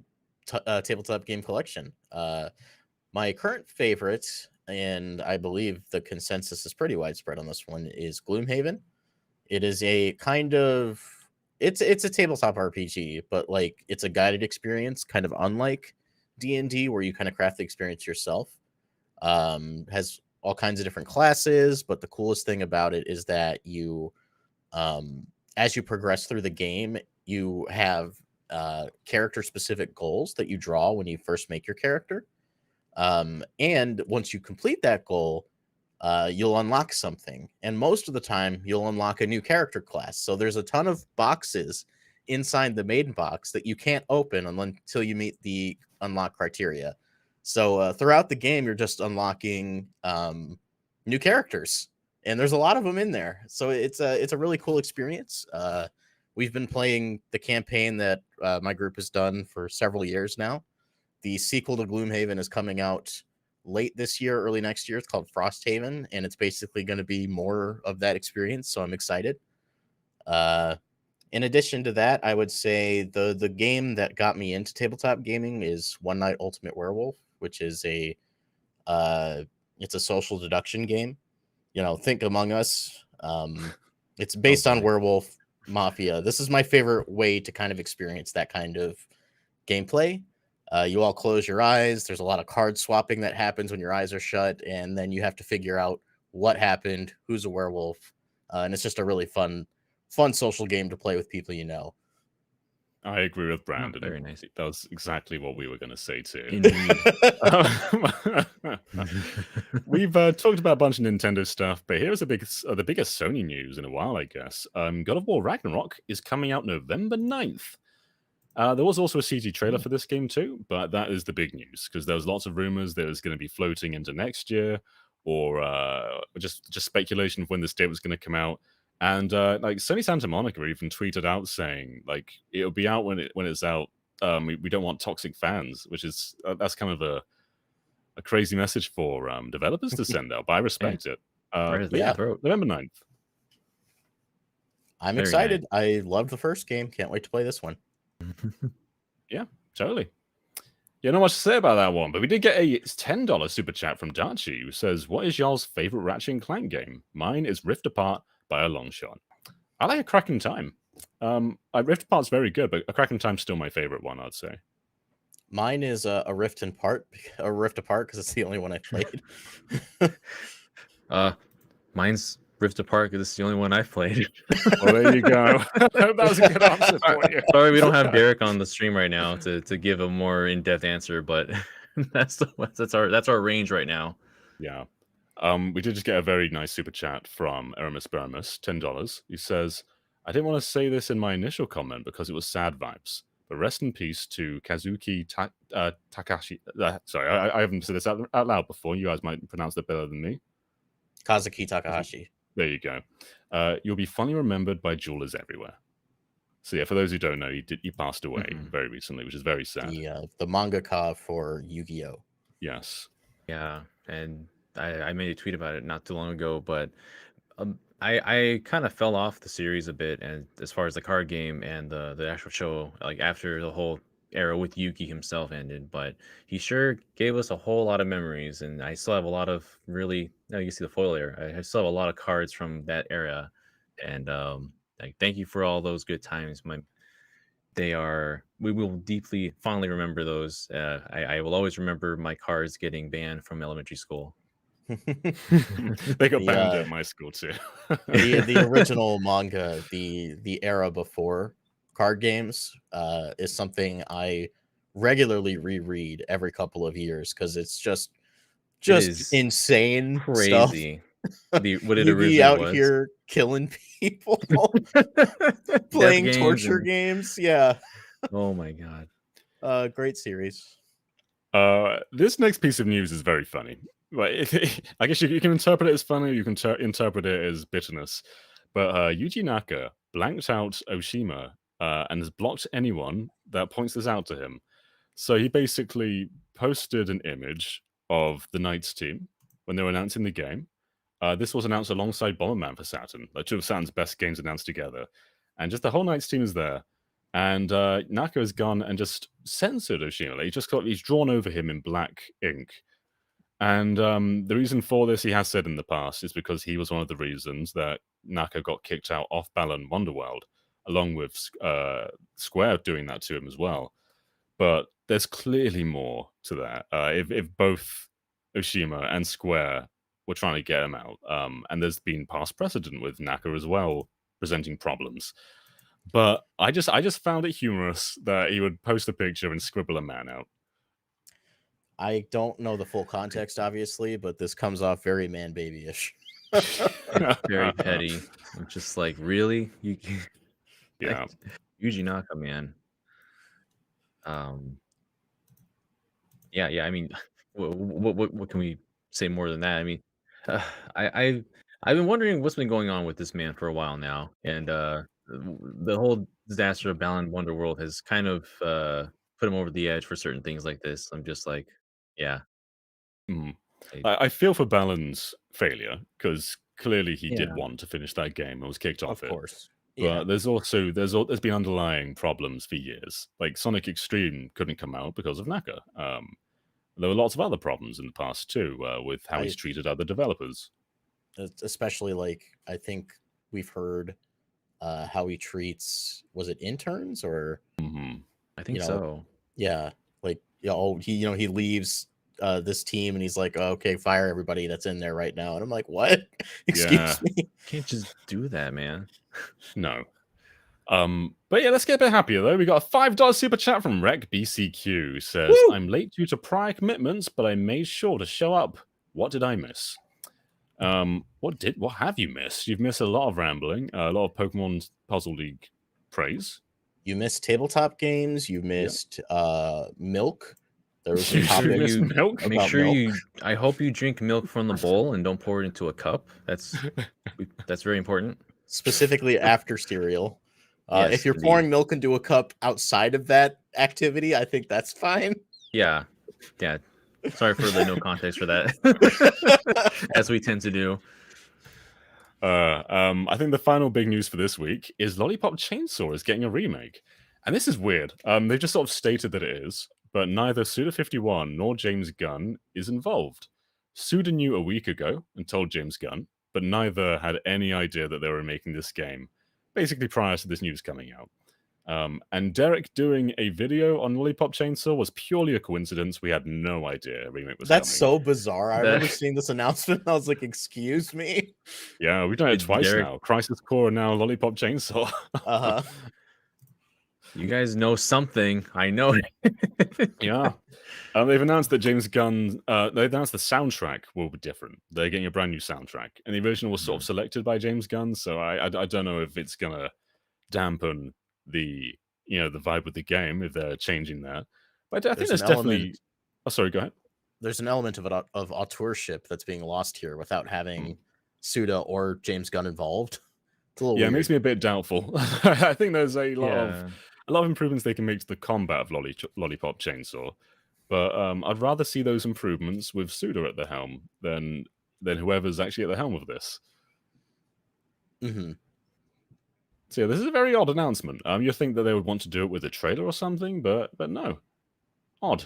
tabletop game collection. My current favorite, and I believe the consensus is pretty widespread on this one, is Gloomhaven. It is a kind of it's a tabletop RPG, but like it's a guided experience, kind of unlike D&D, where you kind of craft the experience yourself. Has all kinds of different classes, but the coolest thing about it is that you, as you progress through the game, you have character specific goals that you draw when you first make your character. And once you complete that goal, you'll unlock something. And most of the time, you'll unlock a new character class. So there's a ton of boxes inside the main box that you can't open until you meet the unlock criteria. So throughout the game, you're just unlocking new characters, and there's a lot of them in there. So it's a really cool experience. We've been playing the campaign that my group has done for several years now. The sequel to Gloomhaven is coming out late this year, early next year. It's called Frosthaven, and it's basically going to be more of that experience. So I'm excited. In addition to that, I would say the game that got me into tabletop gaming is One Night Ultimate Werewolf, which is it's a social deduction game. Think Among Us. It's based on Werewolf Mafia. This is my favorite way to kind of experience that kind of gameplay. You all close your eyes. There's a lot of card swapping that happens when your eyes are shut, and then you have to figure out what happened, who's a werewolf, and it's just a really fun social game to play with people you know. I agree with Brandon. Very nice. That was exactly what we were going to say too. We've talked about a bunch of Nintendo stuff, but here's the biggest Sony news in a while, I guess. God of War Ragnarok is coming out November 9th. There was also a CG trailer for this game too, but that is the big news because there was lots of rumors that it was going to be floating into next year, or just speculation of when this date was going to come out. And like Sony Santa Monica even tweeted out saying like it'll be out when it's out. We don't want toxic fans, which is that's kind of a crazy message for developers to send out, but I respect it. November 9th. I'm excited. Nice. I loved the first game. Can't wait to play this one. Yeah, totally. Yeah, not much to say about that one, but we did get a $10 super chat from Darchi, who says, "What is y'all's favorite Ratchet & Clank game? Mine is Rift Apart by a long shot. I like A Crack in Time. Rift Apart's very good, but A Crack in Time's still my favorite one, I'd say. Mine is a Rift Apart because it's the only one I played. Mine's Rift Apart because it's the only one I've played. Well, there you go. That was a good answer for you. Sorry, we don't have Derek on the stream right now to give a more in-depth answer, but that's our range right now. Yeah. We did just get a very nice super chat from Aramis Baramus, $10. He says, "I didn't want to say this in my initial comment because it was sad vibes, but rest in peace to Kazuki Takashi." Sorry, I haven't said this out loud before. You guys might pronounce that better than me. Kazuki Takahashi. There you go. You'll be fondly remembered by jewelers everywhere. So yeah, for those who don't know, he passed away very recently, which is very sad. The mangaka for Yu-Gi-Oh! Yes. Yeah, and I made a tweet about it not too long ago, but I kind of fell off the series a bit, and as far as the card game and the actual show, like after the whole era with Yuki himself ended, but he sure gave us a whole lot of memories, and I still have a lot of really, now you see the foil era, I still have a lot of cards from that era, and like thank you for all those good times. We will deeply fondly remember those. I will always remember my cards getting banned from elementary school. They got banned at my school too. the original manga, the era before card games, is something I regularly reread every couple of years because it's just is insane stuff. crazy. What it Yugi originally out was. here killing people, Death playing games torture and- games. Yeah. Oh my god. Great series. This next piece of news is very funny. I guess you can interpret it as funny, or you can interpret it as bitterness. But Yuji Naka blanked out Oshima and has blocked anyone that points this out to him. So he basically posted an image of the Knights team when they were announcing the game. This was announced alongside Bomberman for Saturn, like two of Saturn's best games announced together. And just the whole Knights team is there. And Naka has gone and just censored Oshima. He's drawn over him in black ink. And the reason for this, he has said in the past, is because he was one of the reasons that Naka got kicked out off Balan Wonderworld, along with Square doing that to him as well. But there's clearly more to that. If both Oshima and Square were trying to get him out, and there's been past precedent with Naka as well presenting problems. But I just found it humorous that he would post a picture and scribble a man out. I don't know the full context, obviously, but this comes off very man babyish. Very petty. I'm just like, really? You Yeah. Yuji Naka, man. Yeah. I mean, what can we say more than that? I mean, I've been wondering what's been going on with this man for a while now, and the whole disaster of Balan Wonderworld has kind of put him over the edge for certain things like this. I'm just like, yeah. I feel for Balan's failure because clearly he did Yeah. want to finish that game and was kicked off Of it. course. But there's been underlying problems for years. Like Sonic Extreme couldn't come out because of Naka. There were lots of other problems in the past too, with how he's treated other developers. Especially, like, I think we've heard how he treats, was it interns or? I think so. Yeah, like, he leaves this team and he's like, oh, okay, fire everybody that's in there right now. And I'm like, what? Excuse me. Can't just do that, man. No. But yeah, let's get a bit happier though. We got a $5 super chat from Rec BCQ who says, Woo! I'm late due to prior commitments, but I made sure to show up. What did I miss? What have you missed? You've missed a lot of rambling, a lot of Pokemon Puzzle League praise. You missed tabletop games. You missed milk. There was a You topic missed milk. Make about sure milk. I hope you drink milk from the bowl and don't pour it into a cup. That's very important. Specifically after cereal. Yes, if you're indeed. pouring milk into a cup outside of that activity, I think that's fine. Yeah. Sorry for the no context for that, as we tend to do. I think the final big news for this week is Lollipop Chainsaw is getting a remake. And this is weird. They just sort of stated that it is, but neither Suda51 nor James Gunn is involved. Suda knew a week ago and told James Gunn, but neither had any idea that they were making this game, basically prior to this news coming out. And Derek doing a video on Lollipop Chainsaw was purely a coincidence. We had no idea a remake was That's coming. so bizarre. I remember seeing this announcement and I was like, excuse me? Yeah, we've done it twice Derek... now. Crisis Core and now Lollipop Chainsaw. Uh-huh. You guys know something. I know. Yeah. They've announced that James Gunn, they've announced the soundtrack will be different. They're getting a brand new soundtrack. And the original was sort of selected by James Gunn, so I don't know if it's going to dampen the vibe of the game if they're changing that. But I think there's definitely... Oh, sorry, go ahead. There's an element of auteurship that's being lost here without having Suda or James Gunn involved. It's a little weird. It makes me a bit doubtful. I think there's a lot of improvements they can make to the combat of Lollipop Chainsaw. But I'd rather see those improvements with Suda at the helm than whoever's actually at the helm of this. Mm-hmm. So yeah, this is a very odd announcement. You'd think that they would want to do it with a trailer or something, but no. Odd.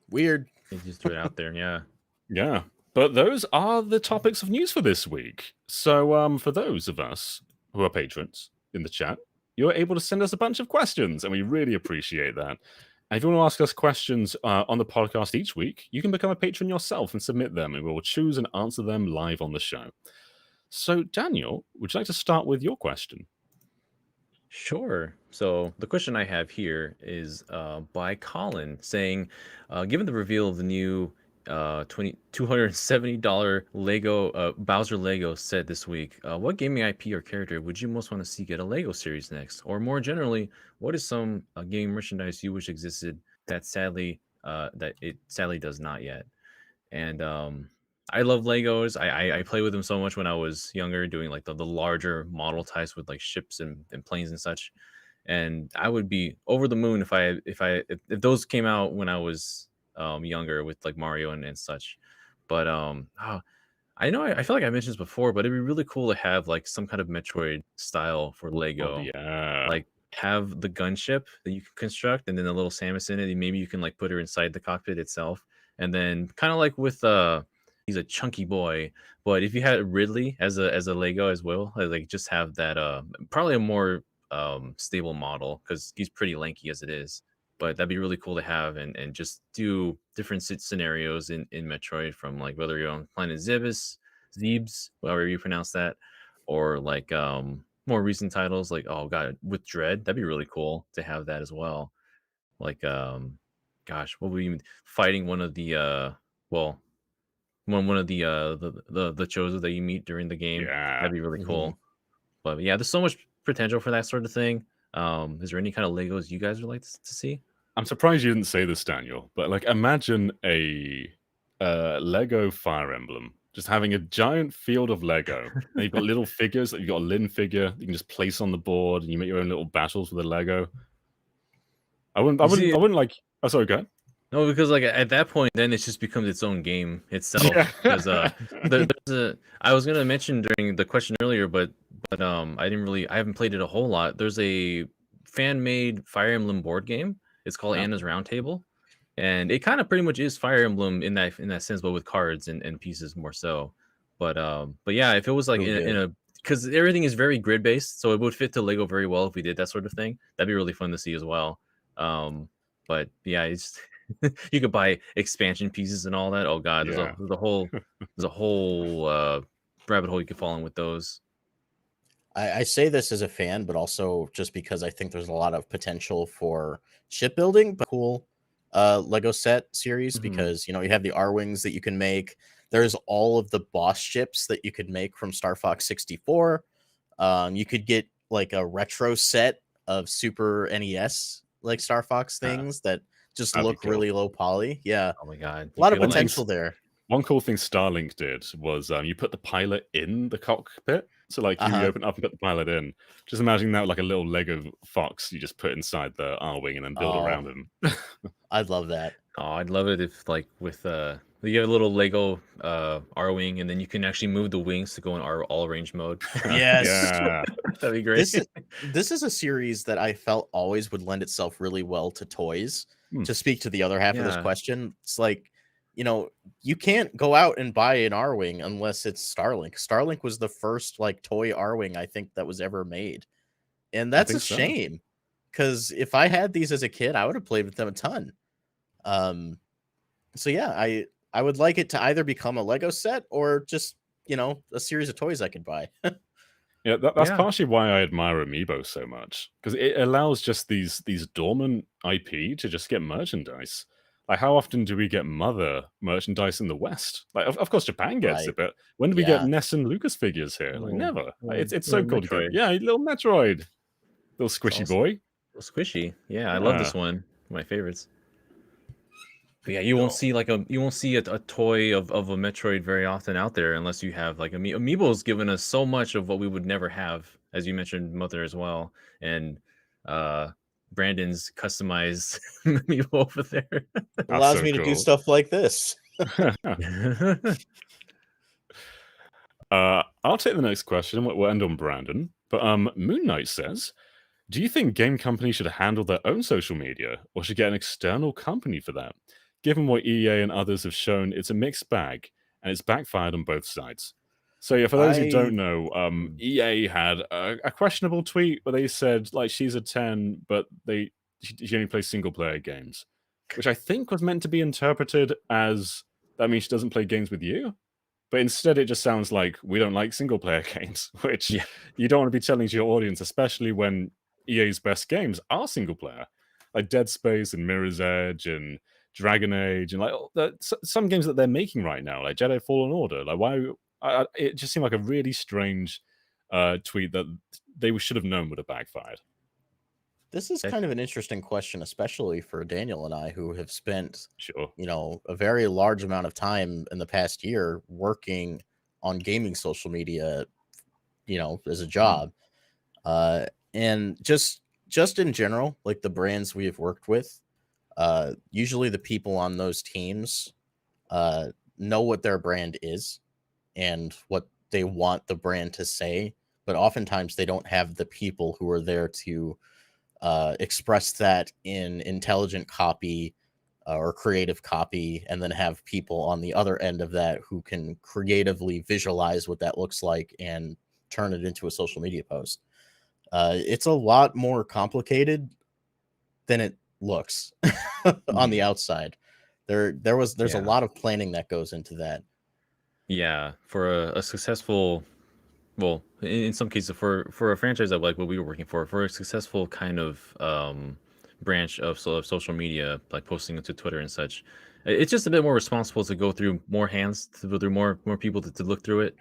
Weird. They just threw it out there, yeah. Yeah. But those are the topics of news for this week. So for those of us who are patrons in the chat, you're able to send us a bunch of questions, and we really appreciate that. And if you want to ask us questions on the podcast each week, you can become a patron yourself and submit them, and we will choose and answer them live on the show. So, Daniel, would you like to start with your question? Sure. So the question I have here is by Colin saying, given the reveal of the new $270 Lego Bowser Lego set this week, what gaming IP or character would you most want to see get a Lego series next? Or more generally, what is some gaming merchandise you wish existed that it sadly does not yet? And I love Legos. I play with them so much when I was younger, doing like the larger model types with like ships and planes and such. And I would be over the moon if those came out when I was younger with like Mario and such. But I know I feel like I mentioned this before, but it'd be really cool to have like some kind of Metroid style for Oh, Lego. yeah. Like have the gunship that you can construct and then the little Samus in it, and maybe you can like put her inside the cockpit itself. And then kind of like with he's a chunky boy, but if you had Ridley as a Lego as well, like just have that probably a more stable model because he's pretty lanky as it is. But that'd be really cool to have and just do different scenarios in Metroid, from like whether you're on planet Zebes, however you pronounce that, or like more recent titles like, oh god, with Dread. That'd be really cool to have that as well. Like gosh, what would you fighting one of the well one of the chosen that you meet during the game? Yeah. That'd be really cool. But yeah, there's so much potential for that sort of thing. Is there any kind of Legos you guys would like to see? I'm surprised you didn't say this, Daniel, but like imagine a Lego Fire Emblem. Just having a giant field of Lego. And you've got little figures that you've got a Lin figure you can just place on the board, and you make your own little battles with the Lego. I wouldn't like. Oh, sorry, go ahead. No, because like at that point, then it just becomes its own game itself. Yeah. Because I was gonna mention during the question earlier, but I haven't played it a whole lot. There's a fan-made Fire Emblem board game. It's called Anna's Roundtable, and it kind of pretty much is Fire Emblem in that sense, but with cards and pieces more so. But yeah, if it was like in a because everything is very grid based, so it would fit to Lego very well if we did that sort of thing. That'd be really fun to see as well. But yeah, it's you could buy expansion pieces and all that. Oh god, there's a whole rabbit hole you could fall in with those. I say this as a fan, but also just because I think there's a lot of potential for shipbuilding, but cool Lego set series, because you have the R-Wings that you can make. There's all of the boss ships that you could make from Star Fox 64. You could get like a retro set of Super NES like Star Fox things that just look really low poly. Yeah. Oh my god. A lot of potential there. One cool thing Starlink did was you put the pilot in the cockpit. So like you open up and put the pilot in. Just imagine that like a little Lego fox you just put inside the R-Wing and then build around him. I'd love that. Oh, I'd love it if like with you have a little Lego R-Wing, and then you can actually move the wings to go in all range mode. Yes. Yeah. That'd be great. This is a series that I felt always would lend itself really well to toys. To speak to the other half of this question, it's like, you can't go out and buy an R-Wing unless it's Starlink. Starlink was the first like toy R-Wing I think that was ever made. And that's a shame, because if I had these as a kid, I would have played with them a ton. So yeah, I would like it to either become a Lego set or just, a series of toys I could buy. Yeah, that's partially why I admire Amiibo so much, because it allows just these dormant IP to just get merchandise. Like, how often do we get Mother merchandise in the West? Like, of course, Japan gets it, but when do we get Ness and Lucas figures here? Like, never. It's so cool to get. Yeah, little Metroid, little squishy boy. Little squishy. Yeah, I love this one. My favorites. But yeah, you won't see a toy of a Metroid very often out there unless you have like Amiibo's given us so much of what we would never have, as you mentioned, Mother as well, and Brandon's customized Amiibo over there allows me to do stuff like this. I'll take the next question. We'll end on Brandon, but Moon Knight says, do you think game companies should handle their own social media, or should get an external company for that? Given what EA and others have shown, it's a mixed bag, and it's backfired on both sides. So yeah, for those who don't know, EA had a questionable tweet where they said, like, she's a 10, but she only plays single-player games, which I think was meant to be interpreted as, that means she doesn't play games with you? But instead it just sounds like, we don't like single-player games, which you don't want to be telling to your audience, especially when EA's best games are single player, like Dead Space and Mirror's Edge and Dragon Age, and like some games that they're making right now, like Jedi Fallen Order. Like, why? It just seemed like a really strange tweet that they should have known would have backfired. This is kind of an interesting question, especially for Daniel and I, who have spent, Sure. a very large amount of time in the past year working on gaming social media, as a job. And just in general, like the brands we have worked with, usually the people on those teams know what their brand is and what they want the brand to say, but oftentimes they don't have the people who are there to express that in intelligent copy or creative copy, and then have people on the other end of that who can creatively visualize what that looks like and turn it into a social media post. It's a lot more complicated than it looks on the outside. There's a lot of planning that goes into that. Yeah, for a successful, well, in some cases, for a franchise that like what we were working for a successful kind of branch of social media, like posting it to Twitter and such, it's just a bit more responsible to go through more hands, to go through more people to look through it.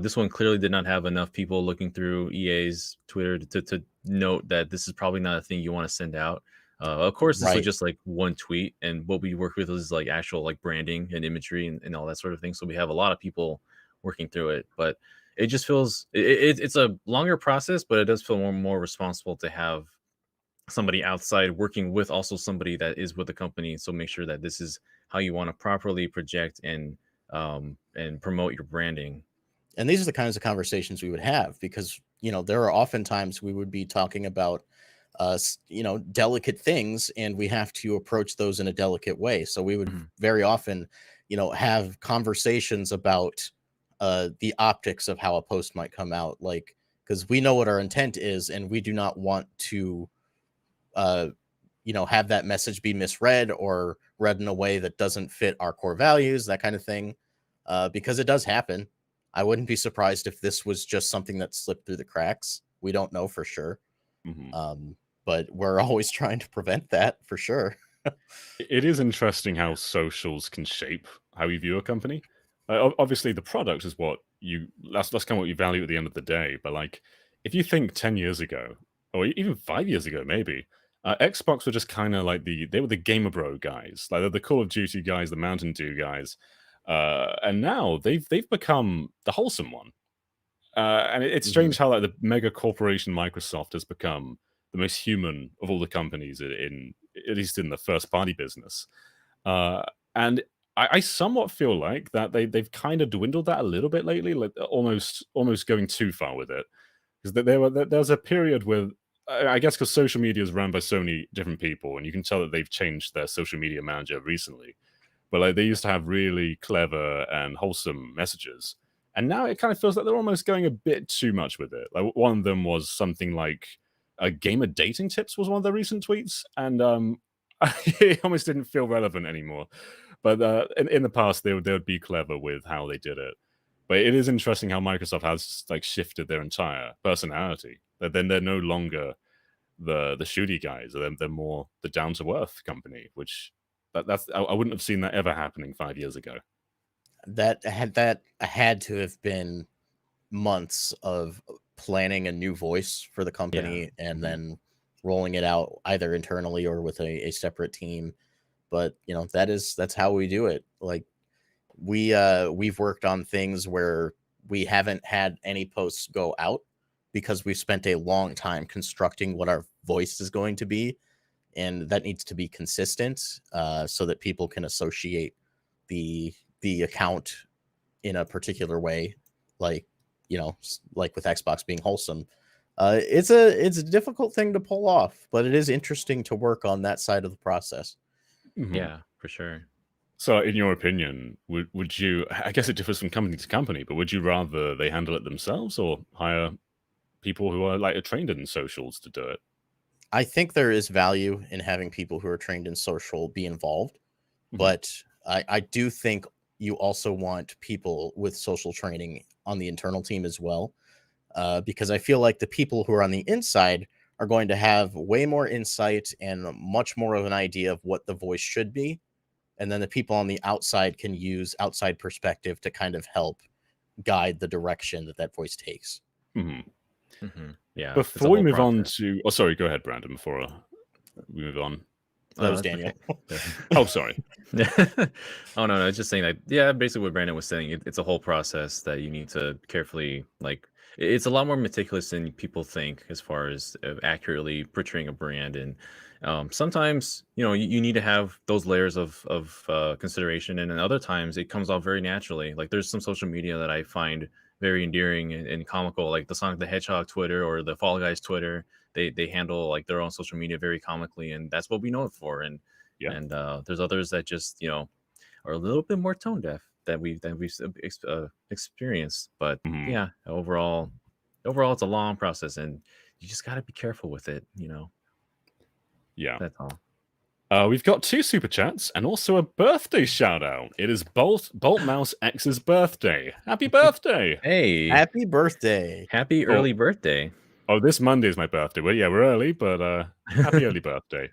This one clearly did not have enough people looking through EA's Twitter to note that this is probably not a thing you want to send out. Of course, this was just like one tweet, and what we work with is like actual like branding and imagery and all that sort of thing. So we have a lot of people working through it, but it just feels it's a longer process, but it does feel more responsible to have somebody outside working with also somebody that is with the company. So make sure that this is how you want to properly project and promote your branding. And these are the kinds of conversations we would have, because there are often times we would be talking about delicate things, and we have to approach those in a delicate way. So we would very often have conversations about the optics of how a post might come out, like, because we know what our intent is, and we do not want to have that message be misread or read in a way that doesn't fit our core values, that kind of thing, because it does happen. I wouldn't be surprised if this was just something that slipped through the cracks. We don't know for sure. But we're always trying to prevent that, for sure. It is interesting how socials can shape how you view a company. Obviously, the product is that's kind of what you value at the end of the day. But like, if you think 10 years ago, or even 5 years ago, maybe, Xbox were just kind of like they were the Gamer Bro guys, like they're the Call of Duty guys, the Mountain Dew guys, and now they've become the wholesome one. And it's strange how like the mega corporation Microsoft has become the most human of all the companies in at least in the first party business. And I somewhat feel like that they've kind of dwindled that a little bit lately, like almost going too far with it. Because there's a period where I guess because social media is run by so many different people, and you can tell that they've changed their social media manager recently. But like they used to have really clever and wholesome messages, and now it kind of feels like they're almost going a bit too much with it. Like one of them was something like gamer dating tips was one of their recent tweets, and it almost didn't feel relevant anymore. But in the past, they would be clever with how they did it. But it is interesting how Microsoft has like shifted their entire personality. That then they're no longer the shooty guys. They're more the down to earth company. Which that's I wouldn't have seen that ever happening 5 years ago. That had to have been months of planning a new voice for the company, and then rolling it out either internally or with a separate team. But that's how we do it. Like we've worked on things where we haven't had any posts go out because we've spent a long time constructing what our voice is going to be, and that needs to be consistent, so that people can associate the account in a particular way, like like with Xbox being wholesome. It's a difficult thing to pull off, but it is interesting to work on that side of the process. Yeah, for sure. So, in your opinion, would you? I guess it differs from company to company, but would you rather they handle it themselves or hire people who are like trained in socials to do it? I think there is value in having people who are trained in social be involved, but I do think you also want people with social training on the internal team as well, because I feel like the people who are on the inside are going to have way more insight and much more of an idea of what the voice should be. And then the people on the outside can use outside perspective to kind of help guide the direction that that voice takes. Yeah. Before we move on to... Oh, sorry, go ahead, Brandon, before we move on. That was Daniel. Okay. Oh, sorry. Oh, no, it's just saying that, yeah, basically what Brandon was saying, it's a whole process that you need to carefully, like, it's a lot more meticulous than people think as far as accurately portraying a brand. And sometimes, you need to have those layers of consideration. And then other times it comes off very naturally. Like there's some social media that I find very endearing and comical, like the Sonic the Hedgehog Twitter or the Fall Guys Twitter. They handle like their own social media very comically, and that's what we know it for. And there's others that just are a little bit more tone deaf that we've experienced. But yeah, overall it's a long process, and you just got to be careful with it. Yeah, that's all. We've got 2 super chats and also a birthday shout out. It is Bolt Mouse X's birthday. Happy birthday! Hey, happy birthday! Happy early birthday! Oh, this Monday is my birthday. Well, yeah, we're early, but happy early birthday.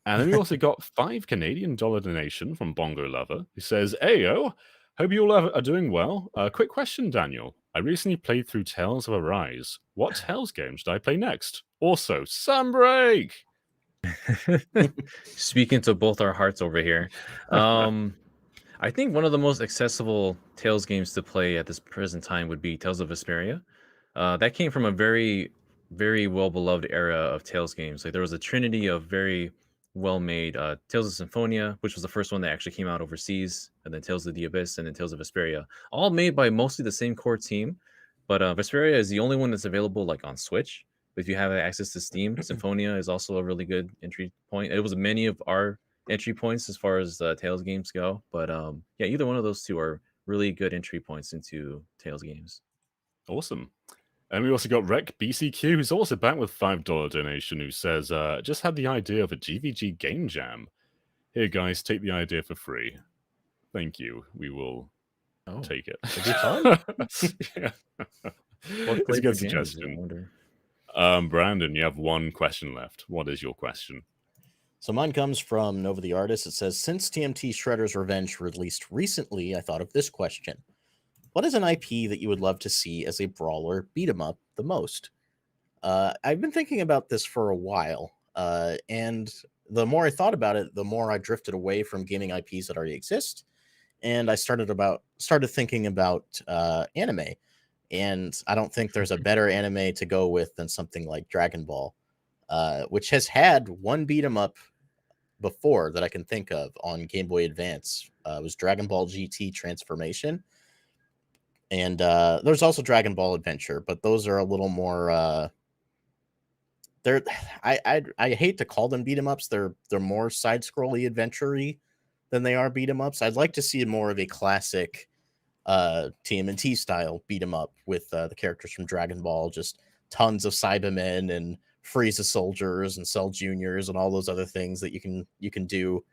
And then we also got $5 Canadian donation from Bongo Lover, who says, "Ayo, hope you all are doing well. Quick question, Daniel. I recently played through Tales of Arise. What Tales game should I play next? Also, Sunbreak!" Speaking to both our hearts over here. I think one of the most accessible Tales games to play at this present time would be Tales of Vesperia. That came from a very, very well-beloved era of Tales games. Like there was a trinity of very well-made Tales of Symphonia, which was the first one that actually came out overseas, and then Tales of the Abyss, and then Tales of Vesperia, all made by mostly the same core team. But Vesperia is the only one that's available like on Switch. If you have access to Steam, Symphonia is also a really good entry point. It was many of our entry points as far as Tales games go. But yeah, either one of those two are really good entry points into Tales games. Awesome. And we also got Rec BCQ, who's also back with $5 donation, who says, "Just had the idea of a GVG game jam. Here, guys, take the idea for free. Thank you. We will take it." Yeah. It's a good suggestion. Brandon, you have one question left. What is your question? So mine comes from Nova the Artist. It says, "Since TMT Shredder's Revenge released recently, I thought of this question. What is an IP that you would love to see as a brawler beat 'em up the most?" I've been thinking about this for a while, and the more I thought about it, the more I drifted away from gaming IPs that already exist, and I started thinking about anime. And I don't think there's a better anime to go with than something like Dragon Ball, which has had one beat 'em up before that I can think of on Game Boy Advance. It was Dragon Ball GT Transformation. And there's also Dragon Ball Adventure, but those are a little more I hate to call them beat 'em ups. They're more side-scrolly adventure-y than they are beat 'em ups. I'd like to see more of a classic TMNT style beat 'em up with the characters from Dragon Ball, just tons of Cybermen and Frieza soldiers and Cell Juniors and all those other things that you can do.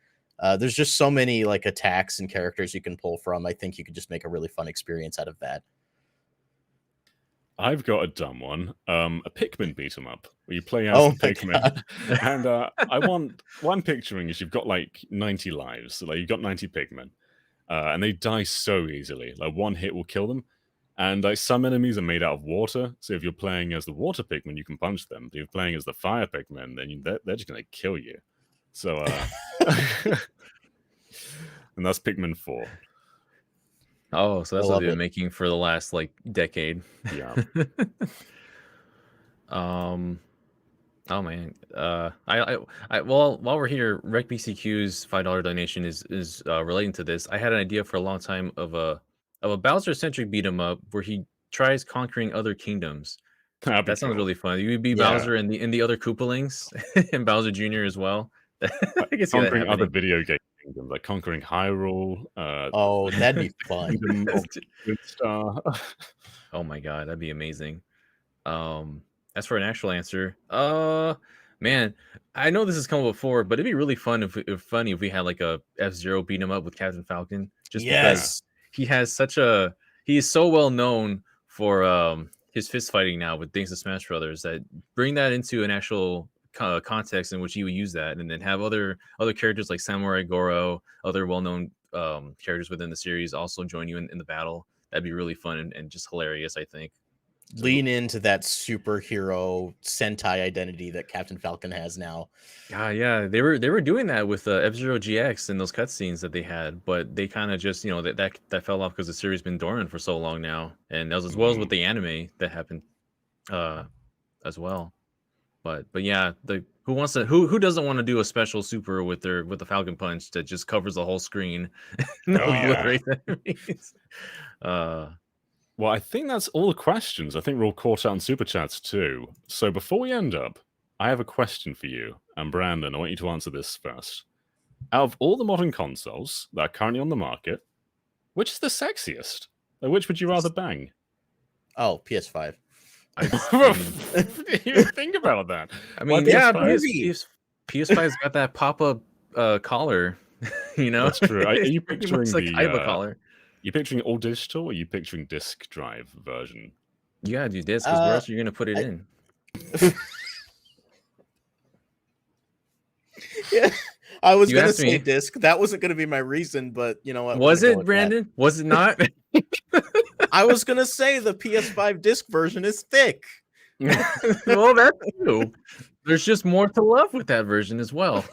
There's just so many like attacks and characters you can pull from. I think you could just make a really fun experience out of that. I've got a dumb one. A Pikmin beat 'em up where you play as Pikmin. And I want one picturing is you've got like 90 lives. So, like you've got 90 Pikmin. And they die so easily. Like one hit will kill them. And like some enemies are made out of water. So if you're playing as the water Pikmin, you can punch them. But if you're playing as the fire Pikmin, then they're just going to kill you. So, and that's Pikmin 4. Oh, so that's what they've been making for the last like decade. Yeah. Oh man. Well, while we're here, Rec BCQ's $5 donation is relating to this. I had an idea for a long time of a Bowser-centric beat 'em up where he tries conquering other kingdoms. That sounds really fun. You would be Bowser and the other Koopalings and Bowser Jr. as well. I can see conquering other video game kingdoms, like conquering Hyrule. That'd be fun. Star. Oh my god, that'd be amazing. As for an actual answer, man, I know this has come up before, but it'd be really fun if we had like a F-Zero beat 'em up with Captain Falcon. Just because he is so well known for his fist fighting now with thanks to Smash Brothers. That bring that into an actual context in which you would use that, and then have other characters like Samurai Goro, other well-known characters within the series also join you in the battle. That'd be really fun and just hilarious, I think. Lean into that superhero Sentai identity that Captain Falcon has now. Yeah, they were doing that with F-Zero GX and those cutscenes that they had, but they kind of just, you know, that fell off because the series been dormant for so long now, and as well as with the anime that happened as well. But yeah, who doesn't want to do a special super with the Falcon Punch that just covers the whole screen and obliterates enemies? Well, I think that's all the questions. I think we're all caught out on Super Chats too. So before we end up, I have a question for you. And Brandon, I want you to answer this first. Out of all the modern consoles that are currently on the market, which is the sexiest? Or which would you rather bang? Oh, PS5. You think about that. I mean, yeah, PS5's got that pop-up collar. You know, that's true. Are you picturing like the collar? You picturing all digital, or are you picturing disc drive version? You gotta do disc, because where else are you gonna put it in? Yeah, I was gonna say disc. That wasn't gonna be my reason, but you know what? Was it, Brandon? That. Was it not? I was gonna say the PS5 disc version is thick. Well, that's true. There's just more to love with that version as well.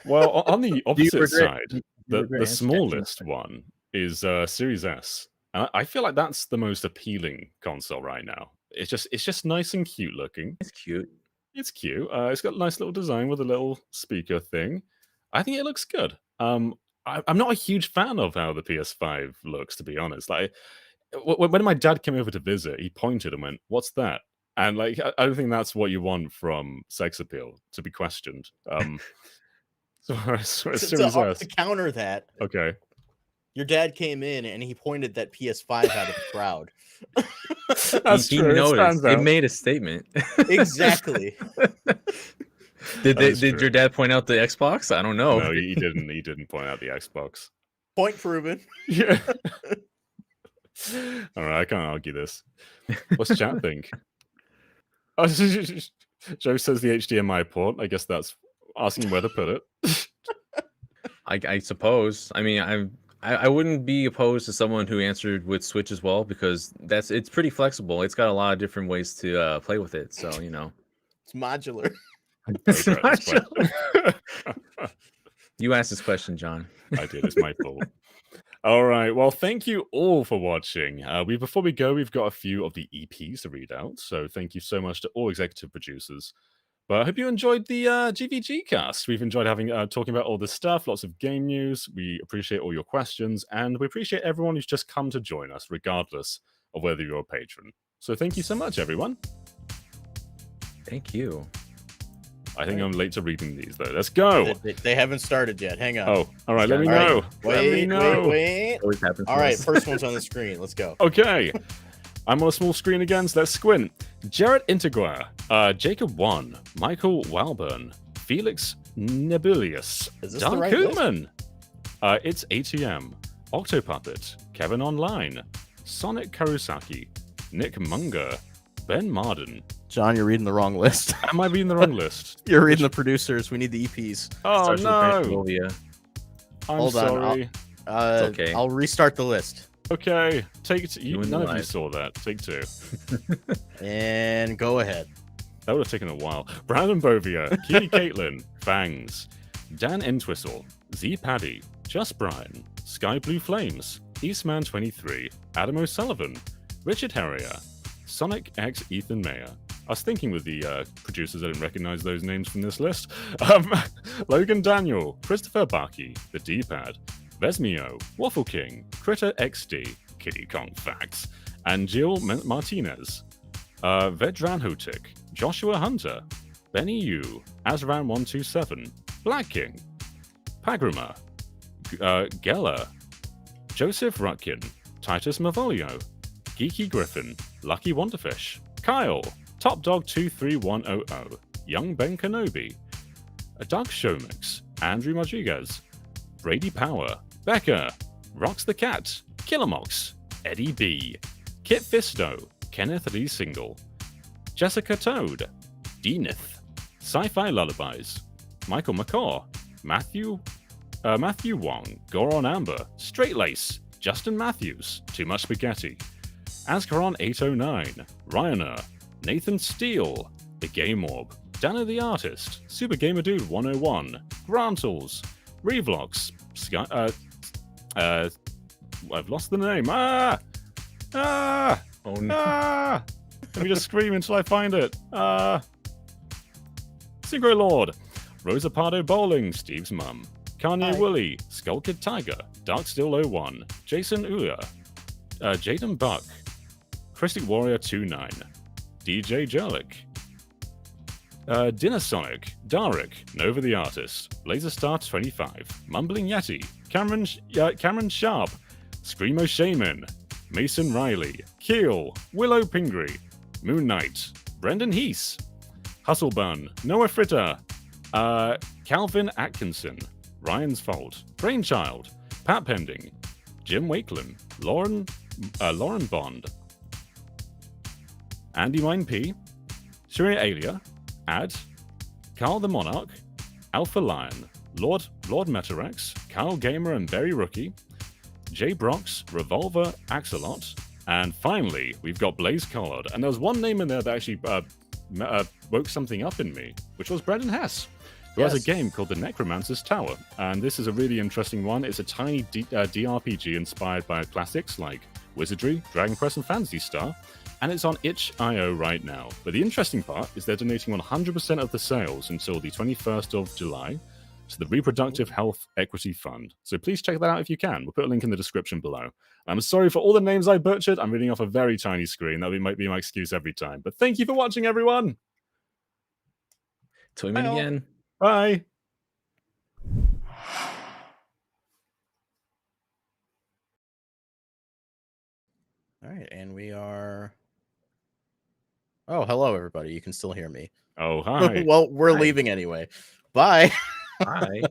Well, on the opposite side, the smallest one is Series S. And I feel like that's the most appealing console right now. It's just nice and cute looking. It's cute. It's cute. It's got a nice little design with a little speaker thing. I think it looks good. I'm not a huge fan of how the PS5 looks, to be honest. Like, when my dad came over to visit, he pointed and went, "What's that?" And like, I don't think that's what you want from sex appeal, to be questioned. So to counter that, okay, your dad came in and he pointed that PS5 out of the crowd. That's he true. noticed. It made a statement. Exactly. Did your dad point out the Xbox? I don't know. No, he didn't. He didn't point out the Xbox. Point proven. Yeah. All right, I can't argue this. What's chat think? Oh, Joe says the HDMI port. I guess that's asking where to put it. I suppose. I mean, I wouldn't be opposed to someone who answered with Switch as well, because it's pretty flexible. It's got a lot of different ways to play with it. So, you know, it's modular. It's modular. You asked this question, John. I did. It's my fault. All right. Well, thank you all for watching. Before we go, we've got a few of the EPs to read out. So thank you so much to all executive producers. But I hope you enjoyed the GVGcast. We've enjoyed having talking about all this stuff, lots of game news. We appreciate all your questions, and we appreciate everyone who's just come to join us, regardless of whether you're a patron. So thank you so much, everyone. Thank you. I think I'm late to reading these, though. Let's go. They haven't started yet. Hang on. Oh, all right. Let me know. Wait. All right, first one's on the screen. Let's go. Okay. I'm on a small screen again, so let's squint. Jared Integua, Jacob 1, Michael Walburn, Felix Nebulius, Dark right Koopman, It's ATM, Octopuppet, Kevin Online, Sonic Karusaki, Nick Munger, Ben Marden. John, you're reading the wrong list. Am I reading the wrong list? You're reading the producers. We need the EPs. Oh, no. Hold on. It's okay. I'll restart the list. Okay, take two. None of you saw that. Take two. And go ahead. That would have taken a while. Brandon Bovia, Kitty Caitlin, Fangs, Dan Entwistle, Z Paddy, Just Brian, Sky Blue Flames, Eastman23, Adam O'Sullivan, Richard Harrier, Sonic X Ethan Mayer. I was thinking with the producers, I didn't recognize those names from this list. Logan Daniel, Christopher Barkey, The D-Pad, Vesmio, Waffle King, Critter XD, Kitty Kong Facts, and Jill Martinez, Vedran Hotik, Joshua Hunter, Benny Yu, Azran127, Black King, Pagrima, Geller, Joseph Rutkin, Titus Mavolio, Geeky Griffin, Lucky Wonderfish, Kyle, Top Dog 23100, Young Ben Kenobi, Doug Showmix, Andrew Rodriguez, Brady Power, Becca, Rocks the Cat, Killermox, Eddie B, Kit Fisto, Kenneth Lee Single, Jessica Toad, Denith, Sci-Fi Lullabies, Michael McCaw, Matthew Wong, Goron Amber, Straight Lace, Justin Matthews, Too Much Spaghetti, Ascaron 809, Ryaner, Nathan Steele, The Game Orb, Dana the Artist, Super Gamer Dude 101, Grantles, Revlogs, I've lost the name. Oh no. Let me just scream until I find it. Synchro Lord, Rosa Pardo Bowling, Steve's mum, Kanye Woolley, Skull Kid Tiger, Darkstill 01, Jason Uya, Jaden Buck, Christic Warrior 29, DJ Jerlick, Dinner Sonic, Darik, Nova the Artist, Laserstar 25, Mumbling Yeti, Cameron Sharp, Screamo Shaman, Mason Riley, Keel, Willow Pingree, Moon Knight, Brendan Heath, Hustlebun, Noah Fritter, Calvin Atkinson, Ryan's Fault, Brainchild, Pat Pending, Jim Wakelam, Lauren Bond, Andy Mine P, Surya Alia, Ad, Carl the Monarch, Alpha Lion, Lord Metarex, Kyle Gamer and Berry Rookie, Jay Brox, Revolver Axolot, and finally, we've got Blaze Collard. And there was one name in there that actually woke something up in me, which was Brendan Hess, who has a game called The Necromancer's Tower. And this is a really interesting one. It's a tiny DRPG inspired by classics like Wizardry, Dragon Quest, and Phantasy Star. And it's on itch.io right now. But the interesting part is they're donating 100% of the sales until the 21st of July to the Reproductive Health Equity Fund. So please check that out if you can. We'll put a link in the description below. I'm sorry for all the names I butchered. I'm reading off a very tiny screen. That might be my excuse every time. But thank you for watching, everyone. Till we meet again. Bye. All right, and we are... Oh, hello, everybody. You can still hear me. Oh, hi. Well, we're leaving anyway. Bye. Bye.